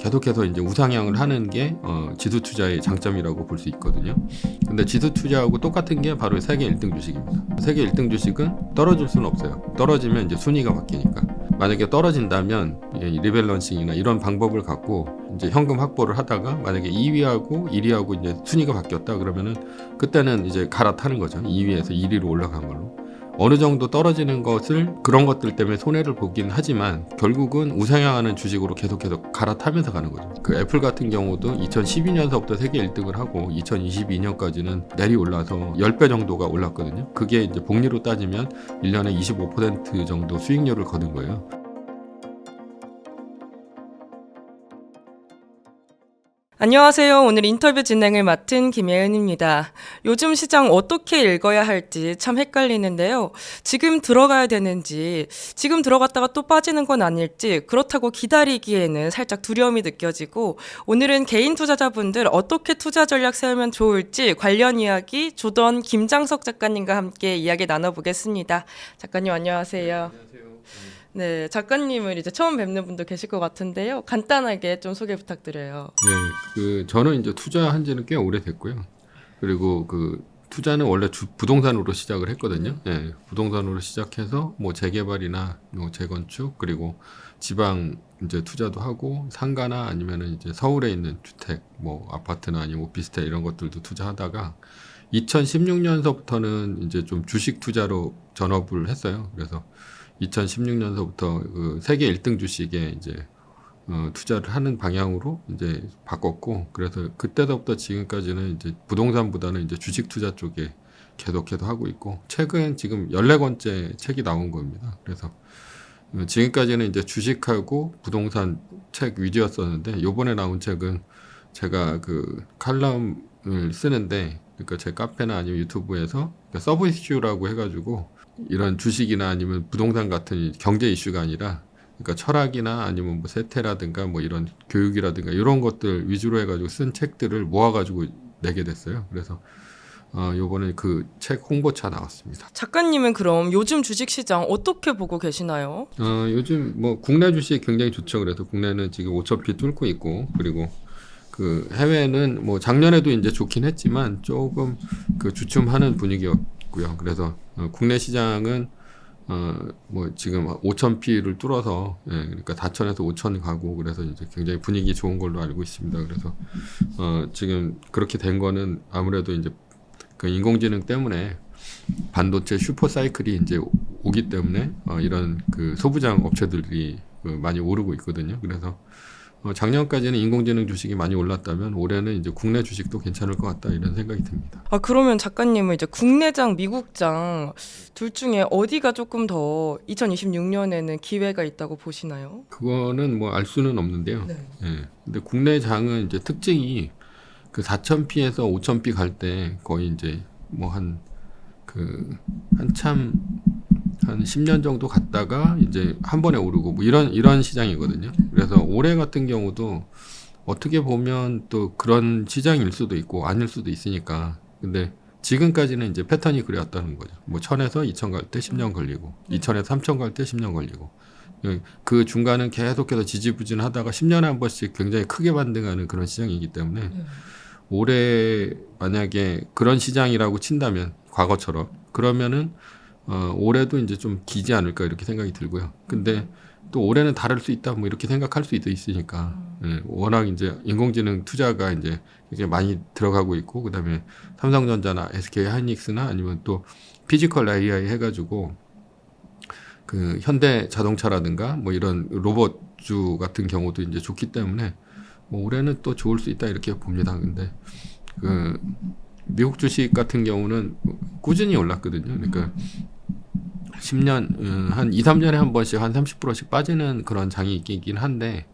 계속해서 이제 우상향을 하는 게 지수 투자의 장점이라고 볼 수 있거든요. 근데 지수 투자하고 똑같은 게 바로 세계 1등 주식입니다. 세계 1등 주식은 떨어질 수는 없어요. 떨어지면 이제 순위가 바뀌니까. 만약에 떨어진다면 리밸런싱이나 이런 방법을 갖고 이제 현금 확보를 하다가 만약에 2위하고 1위하고 이제 순위가 바뀌었다 그러면은 그때는 이제 갈아타는 거죠. 2위에서 1위로 올라간 걸로. 어느 정도 떨어지는 것을 그런 것들 때문에 손해를 보긴 하지만 결국은 우상향하는 주식으로 계속해서 갈아타면서 가는 거죠. 그 애플 같은 경우도 2012년서부터 세계 1등을 하고 2022년까지는 내리 올라서 10배 정도가 올랐거든요. 그게 이제 복리로 따지면 1년에 25% 정도 수익률을 거둔 거예요. 안녕하세요. 오늘 인터뷰 진행을 맡은 김예은입니다. 요즘 시장 어떻게 읽어야 할지 참 헷갈리는데요. 지금 들어가야 되는지, 지금 들어갔다가 또 빠지는 건 아닐지, 그렇다고 기다리기에는 살짝 두려움이 느껴지고, 오늘은 개인 투자자분들 어떻게 투자 전략 세우면 좋을지 관련 이야기 조던 김장석 작가님과 함께 이야기 나눠보겠습니다. 작가님 안녕하세요. 네, 작가님을 이제 처음 뵙는 분도 계실 것 같은데요. 간단하게 좀 소개 부탁드려요. 네, 저는 이제 투자한 지는 꽤 오래됐고요. 그리고 그 투자는 원래 부동산으로 시작을 했거든요. 네, 부동산으로 시작해서 뭐 재개발이나 뭐 재건축 그리고 지방 이제 투자도 하고 상가나 아니면은 이제 서울에 있는 주택, 뭐 아파트나 아니면 오피스텔 이런 것들도 투자하다가 2016년서부터는 이제 좀 주식 투자로 전업을 했어요. 그래서 2016년서부터 그 세계 1등 주식에 이제 투자를 하는 방향으로 이제 바꿨고, 그래서 그때부터 지금까지는 이제 부동산보다는 이제 주식 투자 쪽에 계속해서 하고 있고, 최근 지금 14권째 책이 나온 겁니다. 그래서 지금까지는 이제 주식하고 부동산 책 위주였었는데, 요번에 나온 책은 제가 그 칼럼을 쓰는데, 그러니까 제 카페나 아니면 유튜브에서 서브 이슈라고 해가지고 이런 주식이나 아니면 부동산 같은 경제 이슈가 아니라 그러니까 철학이나 아니면 뭐 세태라든가 뭐 이런 교육이라든가 이런 것들 위주로 해가지고 쓴 책들을 모아가지고 내게 됐어요. 그래서 요번에 그 책 홍보차 나왔습니다. 작가님은 그럼 요즘 주식시장 어떻게 보고 계시나요? 요즘 뭐 국내 주식 굉장히 좋죠. 그래서 국내는 지금 5,000피 뚫고 있고, 그리고 그 해외는 뭐 작년에도 이제 좋긴 했지만 조금 그 주춤하는 분위기였고요. 그래서 국내 시장은 뭐 지금 5,000피를 뚫어서 그러니까 4,000에서 5,000 가고, 그래서 이제 굉장히 분위기 좋은 걸로 알고 있습니다. 그래서 지금 그렇게 된 거는 아무래도 이제 그 인공지능 때문에 반도체 슈퍼 사이클이 이제 오기 때문에 이런 그 소부장 업체들이 많이 오르고 있거든요. 그래서 작년까지는 인공지능 주식이 많이 올랐다면 올해는 이제 국내 주식도 괜찮을 것 같다 이런 생각이 듭니다. 그러면 작가님은 이제 국내장, 미국장 둘 중에 어디가 조금 더 2026년에는 기회가 있다고 보시나요? 그거는 뭐 알 수는 없는데요. 네. 예. 근데 국내 장은 이제 특징이 그 4,000피에서 5,000피 갈 때 거의 이제 뭐 한참 한 10년 정도 갔다가 이제 한 번에 오르고 뭐 이런 시장이거든요. 그래서 올해 같은 경우도 어떻게 보면 또 그런 시장일 수도 있고 아닐 수도 있으니까. 근데 지금까지는 이제 패턴이 그래왔다는 거죠. 뭐 1,000에서 2,000 갈 때 10년 걸리고 2,000에서 3,000 갈 때 10년 걸리고, 그 중간은 계속해서 지지부진하다가 10년에 한 번씩 굉장히 크게 반등하는 그런 시장이기 때문에 올해 만약에 그런 시장이라고 친다면 과거처럼 그러면은 올해도 이제 좀 기지 않을까 이렇게 생각이 들고요. 근데 또 올해는 다를 수 있다 뭐 이렇게 생각할 수도 있으니까. 워낙 이제 인공지능 투자가 이제 굉장히 많이 들어가고 있고, 그다음에 삼성전자나 SK 하이닉스나 아니면 또 피지컬 AI 해가지고 그 현대 자동차라든가 뭐 이런 로봇주 같은 경우도 이제 좋기 때문에 뭐 올해는 또 좋을 수 있다 이렇게 봅니다. 근데 그 미국 주식 같은 경우는 꾸준히 올랐거든요. 그러니까 10년, 한 2, 3년에 한 번씩 한 30%씩 빠지는 그런 장이 있긴 한데,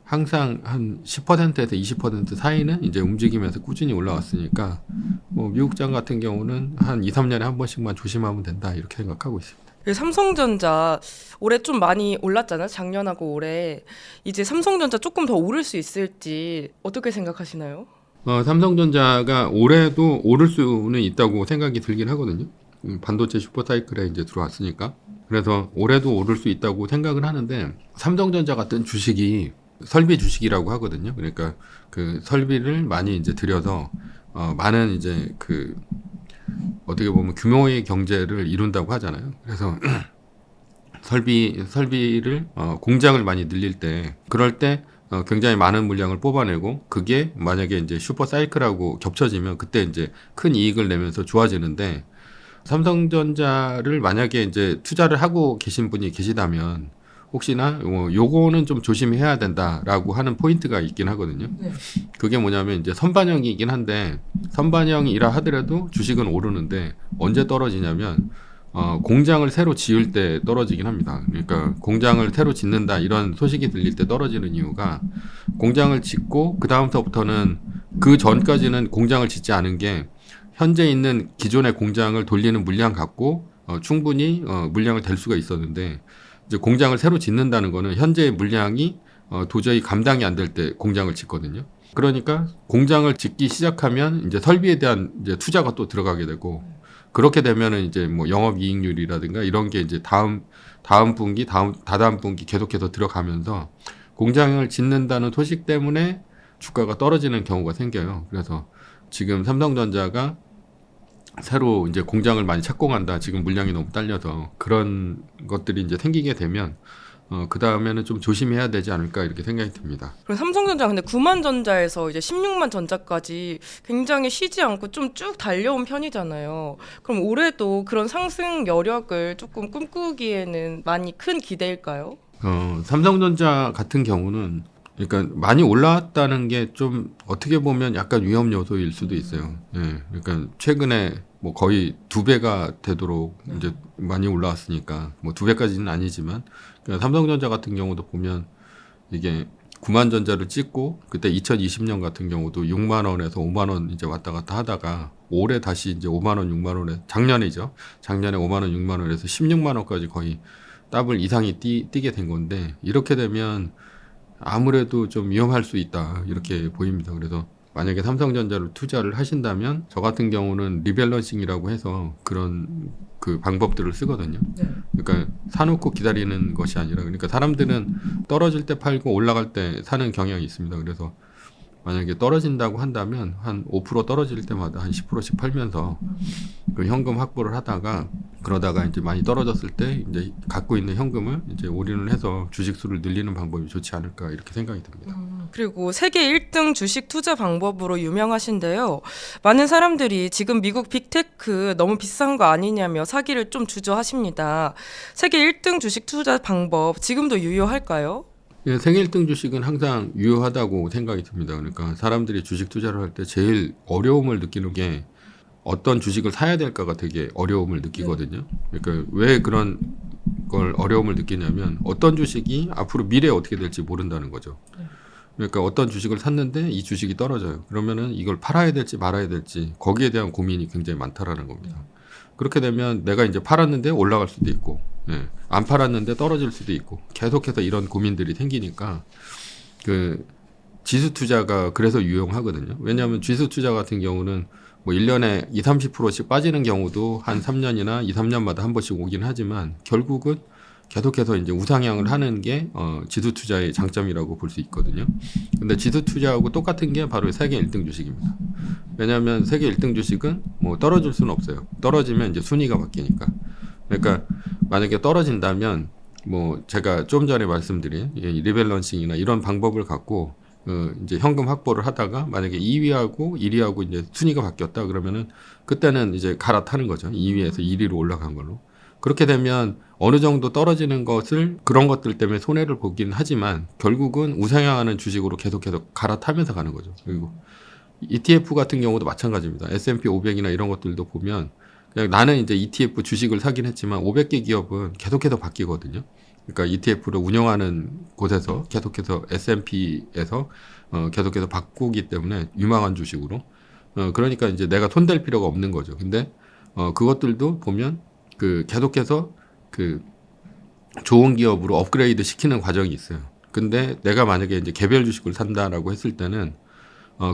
항상 한 10%에서 20% 사이는 이제 움직이면서 꾸준히 올라왔으니까, 뭐 미국장 같은 경우는 한 2, 3년에 한 번씩만 조심하면 된다, 이렇게 생각하고 있습니다. 삼성전자 올해 좀 많이 올랐잖아요. 작년하고 올해. 이제 삼성전자 조금 더 오를 수 있을지 어떻게 생각하시나요? 삼성전자가 올해도 오를 수는 있다고 생각이 들긴 하거든요. 반도체 슈퍼사이클에 이제 들어왔으니까. 그래서 올해도 오를 수 있다고 생각을 하는데, 삼성전자 같은 주식이 설비 주식이라고 하거든요. 그러니까 그 설비를 많이 이제 들여서 많은 이제 그 어떻게 보면 규모의 경제를 이룬다고 하잖아요. 그래서 설비를 공장을 많이 늘릴 때 그럴 때 굉장히 많은 물량을 뽑아내고 그게 만약에 이제 슈퍼 사이클하고 겹쳐지면 그때 이제 큰 이익을 내면서 좋아지는데 삼성전자를 만약에 이제 투자를 하고 계신 분이 계시다면 혹시나 요거는 좀 조심해야 된다라고 하는 포인트가 있긴 하거든요. 네. 그게 뭐냐면 이제 선반영이긴 한데 선반영이라 하더라도 주식은 오르는데 언제 떨어지냐면 공장을 새로 지을 때 떨어지긴 합니다. 그러니까 공장을 새로 짓는다 이런 소식이 들릴 때 떨어지는 이유가 공장을 짓고 그 다음서부터는 그 전까지는 공장을 짓지 않은 게 현재 있는 기존의 공장을 돌리는 물량 갖고 충분히 물량을 댈 수가 있었는데 이제 공장을 새로 짓는다는 거는 현재의 물량이 도저히 감당이 안 될 때 공장을 짓거든요. 그러니까 공장을 짓기 시작하면 이제 설비에 대한 이제 투자가 또 들어가게 되고 그렇게 되면은 이제 뭐 영업 이익률이라든가 이런 게 이제 다음 분기, 다다음 분기 계속해서 들어가면서 공장을 짓는다는 소식 때문에 주가가 떨어지는 경우가 생겨요. 그래서 지금 삼성전자가 새로 이제 공장을 많이 착공한다. 지금 물량이 너무 딸려서 그런 것들이 이제 생기게 되면 그 다음에는 좀 조심해야 되지 않을까 이렇게 생각이 듭니다. 그리고 삼성전자 근데 9만 전자에서 이제 16만 전자까지 굉장히 쉬지 않고 좀 쭉 달려온 편이잖아요. 그럼 올해도 그런 상승 여력을 조금 꿈꾸기에는 많이 큰 기대일까요? 삼성전자 같은 경우는 그러니까 많이 올라왔다는 게 좀 어떻게 보면 약간 위험 요소일 수도 있어요. 예, 그러니까 최근에 뭐 거의 2배가 되도록 이제 많이 올라왔으니까 뭐 2배까지는 아니지만 그러니까 삼성전자 같은 경우도 보면 이게 9만 전자를 찍고 그때 2020년 같은 경우도 6만 원에서 5만 원 이제 왔다 갔다 하다가 올해 다시 이제 5만 원, 6만 원에 작년이죠. 작년에 5만 원, 6만 원에서 16만 원까지 거의 더블 이상이 뛰게 된 건데 이렇게 되면 아무래도 좀 위험할 수 있다 이렇게 보입니다. 그래서 만약에 삼성전자를 투자를 하신다면 저 같은 경우는 리밸런싱이라고 해서 그런 그 방법들을 쓰거든요. 그러니까 사놓고 기다리는 것이 아니라 그러니까 사람들은 떨어질 때 팔고 올라갈 때 사는 경향이 있습니다. 그래서 만약에 떨어진다고 한다면 한 5% 떨어질 때마다 한 10%씩 팔면서 그 현금 확보를 하다가 그러다가 이제 많이 떨어졌을 때 이제 갖고 있는 현금을 이제 올인을 해서 주식 수를 늘리는 방법이 좋지 않을까 이렇게 생각이 듭니다. 그리고 세계 1등 주식 투자 방법으로 유명하신데요. 많은 사람들이 지금 미국 빅테크 너무 비싼 거 아니냐며 사기를 좀 주저하십니다. 세계 1등 주식 투자 방법 지금도 유효할까요? 예, 세계 1등 주식은 항상 유효하다고 생각이 듭니다. 그러니까 사람들이 주식 투자를 할 때 제일 어려움을 느끼는 게 어떤 주식을 사야 될까가 되게 어려움을 느끼거든요. 그러니까 왜 그런 걸 어려움을 느끼냐면 어떤 주식이 앞으로 미래에 어떻게 될지 모른다는 거죠. 그러니까 어떤 주식을 샀는데 이 주식이 떨어져요. 그러면은 이걸 팔아야 될지 말아야 될지 거기에 대한 고민이 굉장히 많다라는 겁니다. 그렇게 되면 내가 이제 팔았는데 올라갈 수도 있고 안 팔았는데 떨어질 수도 있고 계속해서 이런 고민들이 생기니까 그 지수 투자가 그래서 유용하거든요. 왜냐하면 지수 투자 같은 경우는 뭐 1년에 20, 30%씩 빠지는 경우도 한 3년이나 2, 3년마다 한 번씩 오긴 하지만 결국은 계속해서 이제 우상향을 하는 게 지수 투자의 장점이라고 볼 수 있거든요. 근데 지수 투자하고 똑같은 게 바로 세계 1등 주식입니다. 왜냐하면 세계 1등 주식은 뭐 떨어질 수는 없어요. 떨어지면 이제 순위가 바뀌니까. 그러니까 만약에 떨어진다면 뭐 제가 좀 전에 말씀드린 이 리밸런싱이나 이런 방법을 갖고 이제 현금 확보를 하다가 만약에 2위하고 1위하고 이제 순위가 바뀌었다 그러면은 그때는 이제 갈아타는 거죠. 2위에서 1위로 올라간 걸로. 그렇게 되면 어느 정도 떨어지는 것을 그런 것들 때문에 손해를 보긴 하지만 결국은 우상향하는 주식으로 계속해서 갈아타면서 가는 거죠. 그리고 ETF 같은 경우도 마찬가지입니다. S&P 500이나 이런 것들도 보면 그냥 나는 이제 ETF 주식을 사긴 했지만 500개 기업은 계속해서 바뀌거든요. 그러니까 ETF를 운영하는 곳에서 계속해서 S&P에서 계속해서 바꾸기 때문에 유망한 주식으로 그러니까 이제 내가 손댈 필요가 없는 거죠. 근데 그것들도 보면 그 계속해서 그 좋은 기업으로 업그레이드 시키는 과정이 있어요. 근데 내가 만약에 이제 개별 주식을 산다라고 했을 때는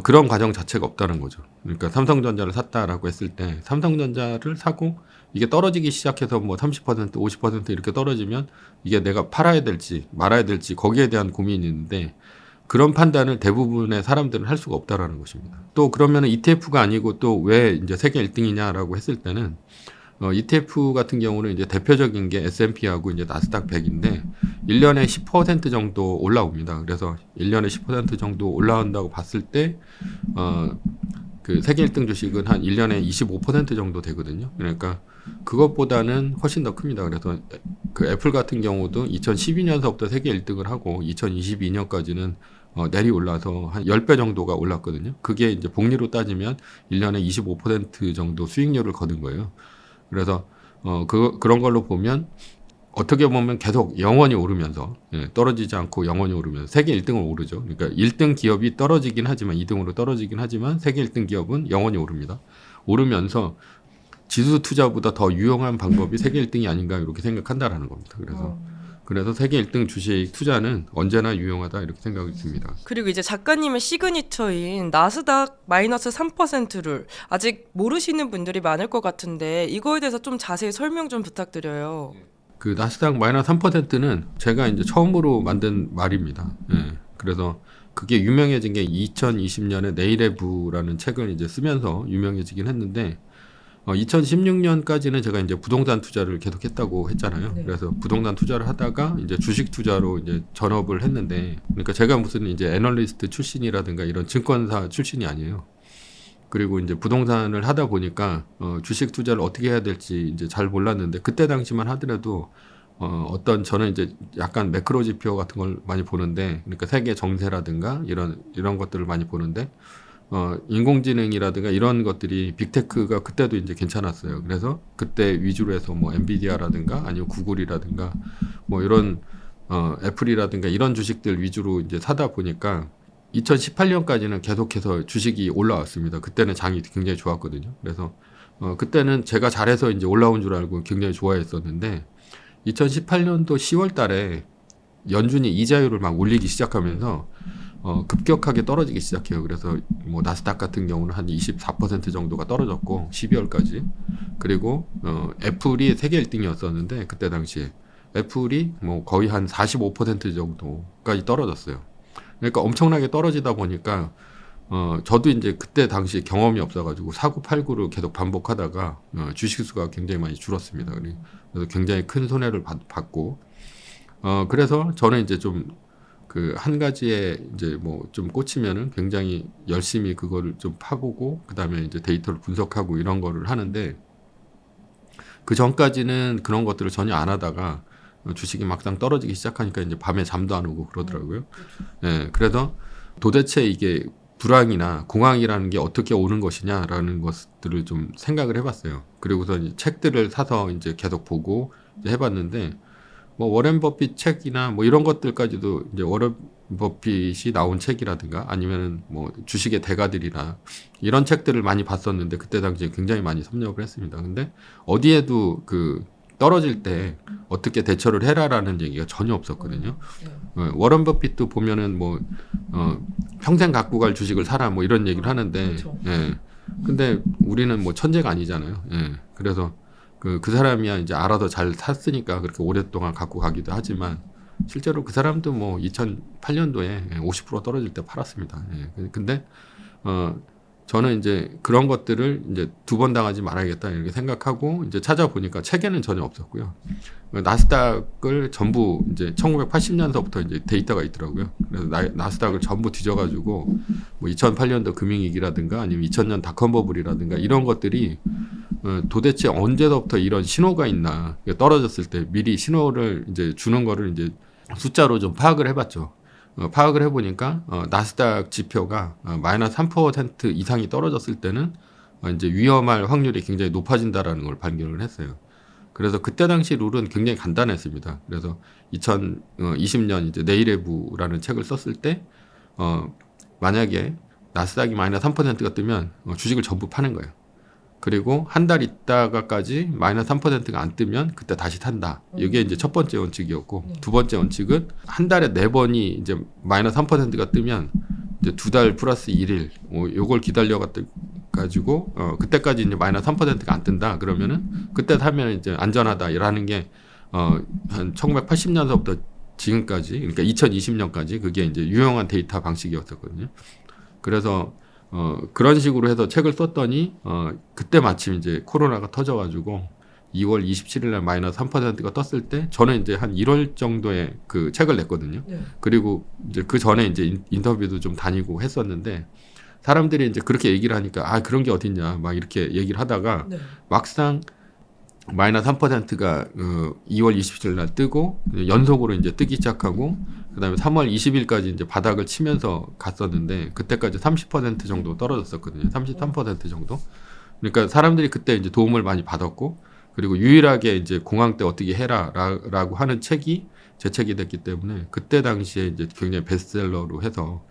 그런 과정 자체가 없다는 거죠. 그러니까 삼성전자를 샀다라고 했을 때 삼성전자를 사고 이게 떨어지기 시작해서 뭐 30%, 50% 이렇게 떨어지면 이게 내가 팔아야 될지 말아야 될지 거기에 대한 고민이 있는데 그런 판단을 대부분의 사람들은 할 수가 없다라는 것입니다. 또 그러면 ETF가 아니고 또 왜 이제 세계 1등이냐라고 했을 때는 ETF 같은 경우는 이제 대표적인 게 S&P하고 이제 나스닥 100인데 1년에 10% 정도 올라옵니다. 그래서 1년에 10% 정도 올라온다고 봤을 때 그 세계 1등 주식은 한 1년에 25% 정도 되거든요. 그러니까 그것보다는 훨씬 더 큽니다. 그래서 그 애플 같은 경우도 2012년서부터 세계 1등을 하고 2022년까지는 내리올라서 한 10배 정도가 올랐거든요. 그게 이제 복리로 따지면 1년에 25% 정도 수익률을 거둔 거예요. 그래서 그런 걸로 보면 어떻게 보면 계속 영원히 오르면서 떨어지지 않고 영원히 오르면서 세계 1등을 오르죠. 그러니까 1등 기업이 떨어지긴 하지만 2등으로 떨어지긴 하지만 세계 1등 기업은 영원히 오릅니다. 오르면서 지수 투자보다 더 유용한 방법이 세계 1등이 아닌가 이렇게 생각한다라는 겁니다. 그래서 세계 1등 주식 투자는 언제나 유용하다 이렇게 생각이 듭니다. 그리고 이제 작가님의 시그니처인 나스닥 마이너스 3%를 아직 모르시는 분들이 많을 것 같은데 이거에 대해서 좀 자세히 설명 좀 부탁드려요. 그 나스닥 마이너스 3%는 제가 이제 처음으로 만든 말입니다. 그래서 그게 유명해진 게 2020년에 내일의 부라는 책을 이제 쓰면서 유명해지긴 했는데 2016년까지는 제가 이제 부동산 투자를 계속 했다고 했잖아요. 네. 그래서 부동산 투자를 하다가 이제 주식 투자로 이제 전업을 했는데, 그러니까 제가 무슨 이제 애널리스트 출신이라든가 이런 증권사 출신이 아니에요. 그리고 이제 부동산을 하다 보니까 주식 투자를 어떻게 해야 될지 이제 잘 몰랐는데 그때 당시만 하더라도 어떤 저는 이제 약간 매크로 지표 같은 걸 많이 보는데, 그러니까 세계 정세라든가 이런 것들을 많이 보는데 인공지능이라든가 이런 것들이 빅테크가 그때도 이제 괜찮았어요. 그래서 그때 위주로 해서 뭐 엔비디아라든가 아니면 구글이라든가 뭐 이런 애플이라든가 이런 주식들 위주로 이제 사다 보니까 2018년까지는 계속해서 주식이 올라왔습니다. 그때는 장이 굉장히 좋았거든요. 그래서 그때는 제가 잘해서 이제 올라온 줄 알고 굉장히 좋아했었는데 2018년도 10월 달에 연준이 이자율을 막 올리기 시작하면서 급격하게 떨어지기 시작해요. 그래서 뭐 나스닥 같은 경우는 한 24% 정도가 떨어졌고 12월까지. 그리고 애플이 세계 1등이었었는데 그때 당시에 애플이 뭐 거의 한 45% 정도까지 떨어졌어요. 그러니까 엄청나게 떨어지다 보니까 저도 이제 그때 당시 경험이 없어가지고 사고 팔고를 계속 반복하다가 주식 수가 굉장히 많이 줄었습니다. 그래서 굉장히 큰 손해를 받고 그래서 저는 이제 좀 그 한 가지에 이제 뭐 좀 꽂히면은 굉장히 열심히 그거를 좀 파보고 그다음에 이제 데이터를 분석하고 이런 거를 하는데 그 전까지는 그런 것들을 전혀 안 하다가 주식이 막상 떨어지기 시작하니까 이제 밤에 잠도 안 오고 그러더라고요. 예, 그래서 도대체 이게 불황이나 공황이라는 게 어떻게 오는 것이냐라는 것들을 좀 생각을 해봤어요. 그리고서 이제 책들을 사서 이제 계속 보고 이제 해봤는데 뭐 워렌 버핏 책이나 뭐 이런 것들까지도 이제 워렌 버핏이 나온 책이라든가 아니면은 뭐 주식의 대가들이나 이런 책들을 많이 봤었는데 그때 당시에 굉장히 많이 섭렵을 했습니다. 근데 어디에도 그 떨어질 때 어떻게 대처를 해라라는 얘기가 전혀 없었거든요. 워런 버핏도 보면은 뭐 평생 갖고 갈 주식을 사라 뭐 이런 얘기를 하는데, 그렇죠. 예. 근데 우리는 뭐 천재가 아니잖아요. 예. 그래서 그 사람이야 이제 알아서 잘 샀으니까 그렇게 오랫동안 갖고 가기도 하지만 실제로 그 사람도 뭐 2008년도에 50% 떨어질 때 팔았습니다. 예. 근데 저는 이제 그런 것들을 이제 두 번 당하지 말아야겠다 이렇게 생각하고 이제 찾아보니까 책에는 전혀 없었고요. 나스닥을 전부 이제 1980년서부터 이제 데이터가 있더라고요. 그래서 나스닥을 전부 뒤져가지고 뭐 2008년도 금융위기라든가 아니면 2000년 닷컴 버블이라든가 이런 것들이 도대체 언제부터 이런 신호가 있나 떨어졌을 때 미리 신호를 이제 주는 거를 이제 숫자로 좀 파악을 해봤죠. 파악을 해보니까 나스닥 지표가 마이너스 3% 이상이 떨어졌을 때는 이제 위험할 확률이 굉장히 높아진다라는 걸 발견을 했어요. 그래서 그때 당시 룰은 굉장히 간단했습니다. 그래서 2020년 이제 내일의 부라는 책을 썼을 때 만약에 나스닥이 마이너스 3%가 뜨면 주식을 전부 파는 거예요. 그리고 한 달 있다가까지 마이너스 3%가 안 뜨면 그때 다시 탄다. 이게 이제 첫 번째 원칙이었고 두 번째 원칙은 한 달에 4번이 이제 마이너스 3%가 뜨면 이제 2달 플러스 1일 요걸 기다려 가지고 그때까지 이제 마이너스 3%가 안 뜬다. 그러면은 그때 사면 이제 안전하다라는 게 한 1980년서부터 지금까지 그러니까 2020년까지 그게 이제 유용한 데이터 방식이었었거든요. 그래서 그런 식으로 해서 책을 썼더니 그때 마침 이제 코로나가 터져가지고 2월 27일 날 마이너스 3%가 떴을 때 저는 이제 한 1월 정도에 그 책을 냈거든요. 네. 그리고 이제 그 전에 이제 인터뷰도 좀 다니고 했었는데 사람들이 이제 그렇게 얘기를 하니까 아 그런 게 어딨냐 막 이렇게 얘기를 하다가 네. 막상 마이너스 3%가 2월 27일 날 뜨고 연속으로 이제 뜨기 시작하고 그다음에 3월 20일까지 이제 바닥을 치면서 갔었는데 그때까지 30% 정도 떨어졌었거든요. 33% 정도. 그러니까 사람들이 그때 이제 도움을 많이 받았고 그리고 유일하게 이제 공황 때 어떻게 해라라고 하는 책이 제 책이 됐기 때문에 그때 당시에 이제 굉장히 베스트셀러로 해서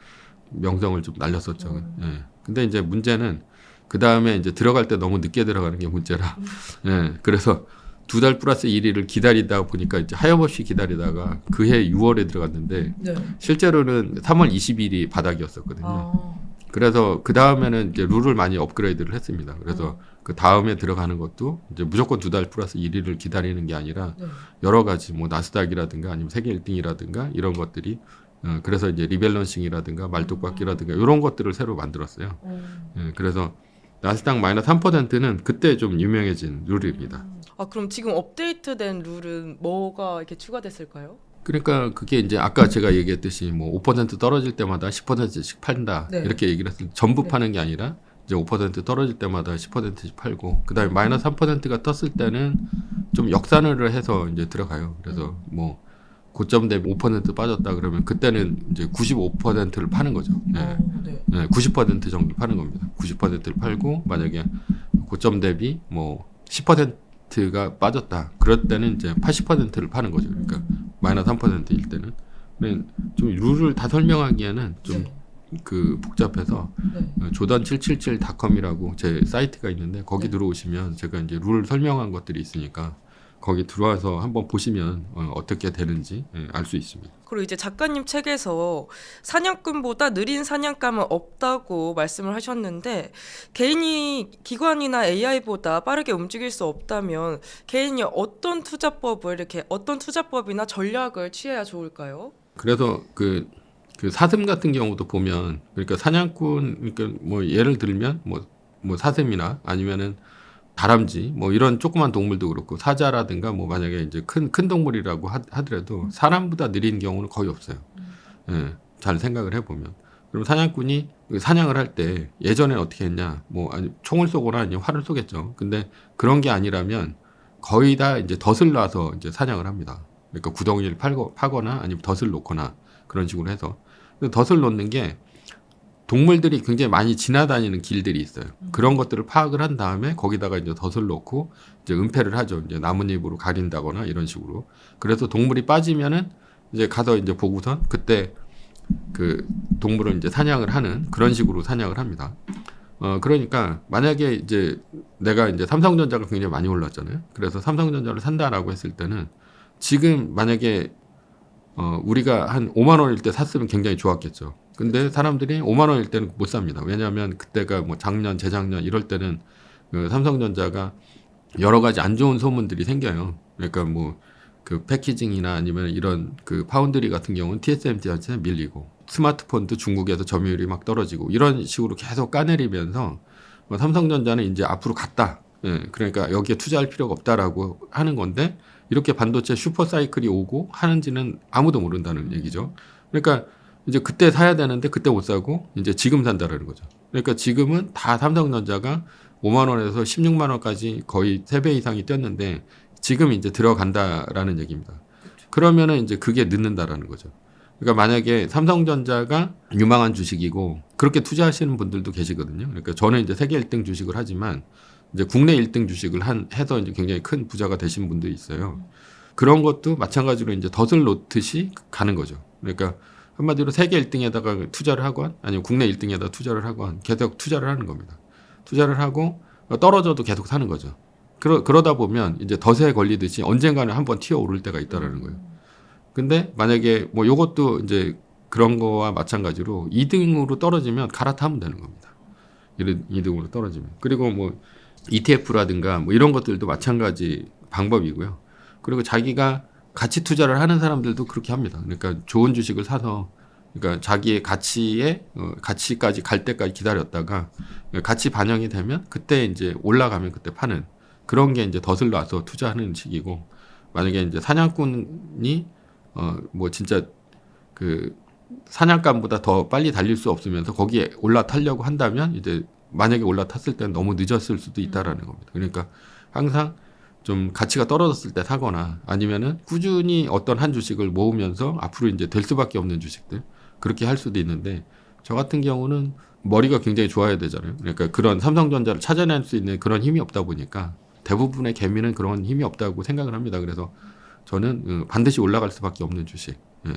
명성을 좀 날렸었죠. 예. 근데 이제 문제는 그 다음에 이제 들어갈 때 너무 늦게 들어가는 게 문제라. 예. 그래서 2달 플러스 1일을 기다리다 보니까 이제 하염없이 기다리다가 그해 6월에 들어갔는데 네. 실제로는 3월 20일이 바닥이었었거든요. 아. 그래서 그 다음에는 이제 룰을 많이 업그레이드를 했습니다. 그래서 그 다음에 들어가는 것도 이제 무조건 2달 플러스 1일을 기다리는 게 아니라 네. 여러 가지 뭐 나스닥이라든가 아니면 세계 1등이라든가 이런 것들이 그래서 이제 리밸런싱이라든가 말뚝박기라든가 이런 것들을 새로 만들었어요. 예, 그래서 나스닥 마이너스 3%는 그때 좀 유명해진 룰입니다. 아, 그럼 지금 업데이트된 룰은 뭐가 이렇게 추가됐을까요? 그러니까 그게 이제 아까 제가 얘기했듯이 뭐 5% 떨어질 때마다 10%씩 판다 네. 이렇게 얘기를 했을 때 전부 네. 파는 게 아니라 이제 5% 떨어질 때마다 10%씩 팔고 그다음에 마이너스 3%가 떴을 때는 좀 역산을 해서 이제 들어가요. 그래서 뭐 고점 대비 5% 빠졌다 그러면 그때는 이제 95%를 파는 거죠. 네. 네. 네, 90% 정도 파는 겁니다. 90%를 팔고 만약에 고점 대비 뭐 10%가 빠졌다. 그럴 때는 이제 80%를 파는 거죠. 그러니까 마이너스 3%일 때는. 근데 좀 룰을 다 설명하기에는 좀 그 복잡해서 네. 조던777.com이라고 제 사이트가 있는데 거기 네. 들어오시면 제가 이제 룰 설명한 것들이 있으니까 거기 들어와서 한번 보시면 어떻게 되는지 알 수 있습니다. 그리고 이제 작가님 책에서 사냥꾼보다 느린 사냥감은 없다고 말씀을 하셨는데 개인이 기관이나 AI보다 빠르게 움직일 수 없다면 개인이 어떤 투자법이나 전략을 취해야 좋을까요? 그래서 그 사슴 같은 경우도 보면 그러니까 사냥꾼 그러니까 뭐 예를 들면 뭐 사슴이나 아니면은 다람쥐 뭐 이런 조그만 동물도 그렇고 사자라든가 뭐 만약에 이제 큰 동물이라고 하더라도 사람보다 느린 경우는 거의 없어요. 예, 잘 생각을 해보면. 그럼 사냥꾼이 사냥을 할 때 예전엔 어떻게 했냐 뭐 아니 총을 쏘거나 아니면 활을 쏘겠죠. 근데 그런 게 아니라면 거의 다 이제 덫을 놔서 이제 사냥을 합니다. 그러니까 구덩이를 파거나 아니면 덫을 놓거나 그런 식으로 해서 근데 덫을 놓는 게 동물들이 굉장히 많이 지나다니는 길들이 있어요. 그런 것들을 파악을 한 다음에 거기다가 이제 덫을 놓고 이제 은폐를 하죠. 이제 나뭇잎으로 가린다거나 이런 식으로. 그래서 동물이 빠지면은 이제 가서 이제 보고선 그때 그 동물을 이제 사냥을 하는 그런 식으로 사냥을 합니다. 그러니까 만약에 이제 내가 이제 삼성전자가 굉장히 많이 올랐잖아요. 그래서 삼성전자를 산다라고 했을 때는 지금 만약에 우리가 한 5만 원일 때 샀으면 굉장히 좋았겠죠. 근데 사람들이 5만 원일 때는 못 삽니다. 왜냐하면 그때가 뭐 작년, 재작년 이럴 때는 그 삼성전자가 여러 가지 안 좋은 소문들이 생겨요. 그러니까 뭐 그 패키징이나 아니면 이런 그 파운드리 같은 경우는 TSMC한테 밀리고 스마트폰도 중국에서 점유율이 막 떨어지고 이런 식으로 계속 까내리면서 삼성전자는 이제 앞으로 갔다. 예, 그러니까 여기에 투자할 필요가 없다라고 하는 건데 이렇게 반도체 슈퍼 사이클이 오고 하는지는 아무도 모른다는 얘기죠. 그러니까 이제 그때 사야 되는데 그때 못 사고 이제 지금 산다라는 거죠. 그러니까 지금은 다 삼성전자가 5만 원에서 16만 원까지 거의 3배 이상이 뛰었는데 지금 이제 들어간다라는 얘기입니다. 그러면은 이제 그게 늦는다라는 거죠. 그러니까 만약에 삼성전자가 유망한 주식이고 그렇게 투자하시는 분들도 계시거든요. 그러니까 저는 이제 세계 1등 주식을 하지만 이제 국내 1등 주식을 해서 이제 굉장히 큰 부자가 되신 분들이 있어요. 그런 것도 마찬가지로 이제 덫을 놓듯이 가는 거죠. 그러니까 한마디로 세계 1등에다가 투자를 하건 아니면 국내 1등에다 투자를 하건 계속 투자를 하는 겁니다. 투자를 하고 떨어져도 계속 사는 거죠. 그러다 보면 이제 덫에 걸리듯이 언젠가는 한번 튀어 오를 때가 있다라는 거예요. 근데 만약에 뭐 요것도 이제 그런 거와 마찬가지로 2등으로 떨어지면 갈아타면 되는 겁니다. 2등으로 떨어지면. 그리고 뭐 ETF라든가 뭐 이런 것들도 마찬가지 방법이고요. 그리고 자기가 가치 투자를 하는 사람들도 그렇게 합니다. 그러니까 좋은 주식을 사서 그러니까 자기의 가치에 가치까지 갈 때까지 기다렸다가 가치 반영이 되면 그때 이제 올라가면 그때 파는 그런 게 이제 덫을 놔서 투자하는 식이고 만약에 이제 사냥꾼이 뭐 진짜 그 사냥감보다 더 빨리 달릴 수 없으면서 거기에 올라타려고 한다면 이제 만약에 올라탔을 때는 너무 늦었을 수도 있다라는 겁니다. 그러니까 항상 좀 가치가 떨어졌을 때 사거나 아니면은 꾸준히 어떤 한 주식을 모으면서 앞으로 이제 될 수밖에 없는 주식들 그렇게 할 수도 있는데 저 같은 경우는 머리가 굉장히 좋아야 되잖아요. 그러니까 그런 삼성전자를 찾아낼 수 있는 그런 힘이 없다 보니까 대부분의 개미는 그런 힘이 없다고 생각을 합니다. 그래서 저는 반드시 올라갈 수밖에 없는 주식. 예.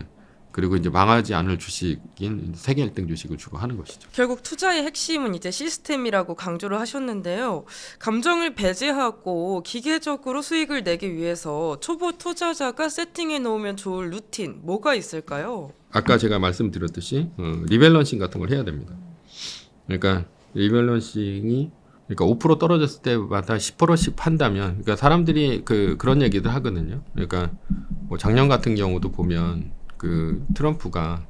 그리고 이제 망하지 않을 주식인 세계 1등 주식을 주로 하는 것이죠. 결국 투자의 핵심은 이제 시스템이라고 강조를 하셨는데요. 감정을 배제하고 기계적으로 수익을 내기 위해서 초보 투자자가 세팅해 놓으면 좋을 루틴 뭐가 있을까요? 아까 제가 말씀드렸듯이 리밸런싱 같은 걸 해야 됩니다. 그러니까 리밸런싱이 그러니까 5% 떨어졌을 때마다 10%씩 판다면 그러니까 사람들이 그런 얘기들 하거든요. 그러니까 뭐 작년 같은 경우도 보면 그 트럼프가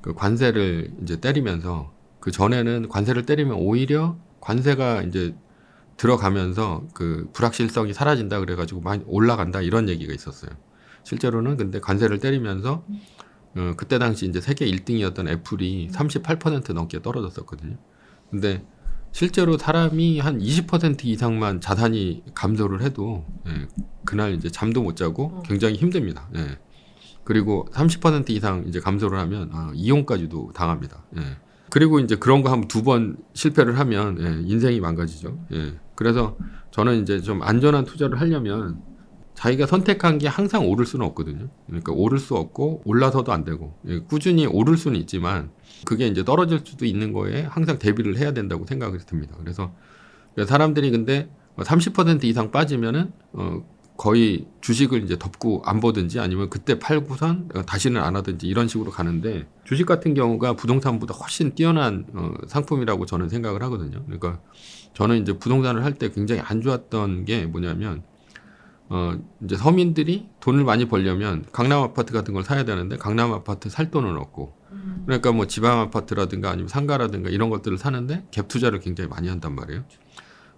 그 관세를 이제 때리면서 그 전에는 관세를 때리면 오히려 관세가 이제 들어가면서 그 불확실성이 사라진다 그래가지고 많이 올라간다 이런 얘기가 있었어요. 실제로는 근데 관세를 때리면서 그때 당시 이제 세계 1등이었던 애플이 38% 넘게 떨어졌었거든요. 근데 실제로 사람이 한 20% 이상만 자산이 감소를 해도 그날 이제 잠도 못 자고 굉장히 힘듭니다. 그리고 30% 이상 이제 감소를 하면 이혼까지도 당합니다. 그리고 이제 그런 거 한 두 번 실패를 하면 인생이 망가지죠. 그래서 저는 이제 좀 안전한 투자를 하려면 자기가 선택한 게 항상 오를 수는 없거든요. 그러니까 오를 수 없고 올라서도 안 되고 꾸준히 오를 수는 있지만 그게 이제 떨어질 수도 있는 거에 항상 대비를 해야 된다고 생각이 듭니다. 그래서 사람들이 근데 30% 이상 빠지면은 거의 주식을 이제 덮고 안 보든지 아니면 그때 팔고선 다시는 안 하든지 이런 식으로 가는데 주식 같은 경우가 부동산보다 훨씬 뛰어난 상품이라고 저는 생각을 하거든요. 그러니까 저는 이제 부동산을 할 때 굉장히 안 좋았던 게 뭐냐면 이제 서민들이 돈을 많이 벌려면 강남 아파트 같은 걸 사야 되는데 강남 아파트 살 돈은 없고 그러니까 뭐 지방 아파트라든가 아니면 상가라든가 이런 것들을 사는데 갭 투자를 굉장히 많이 한단 말이에요.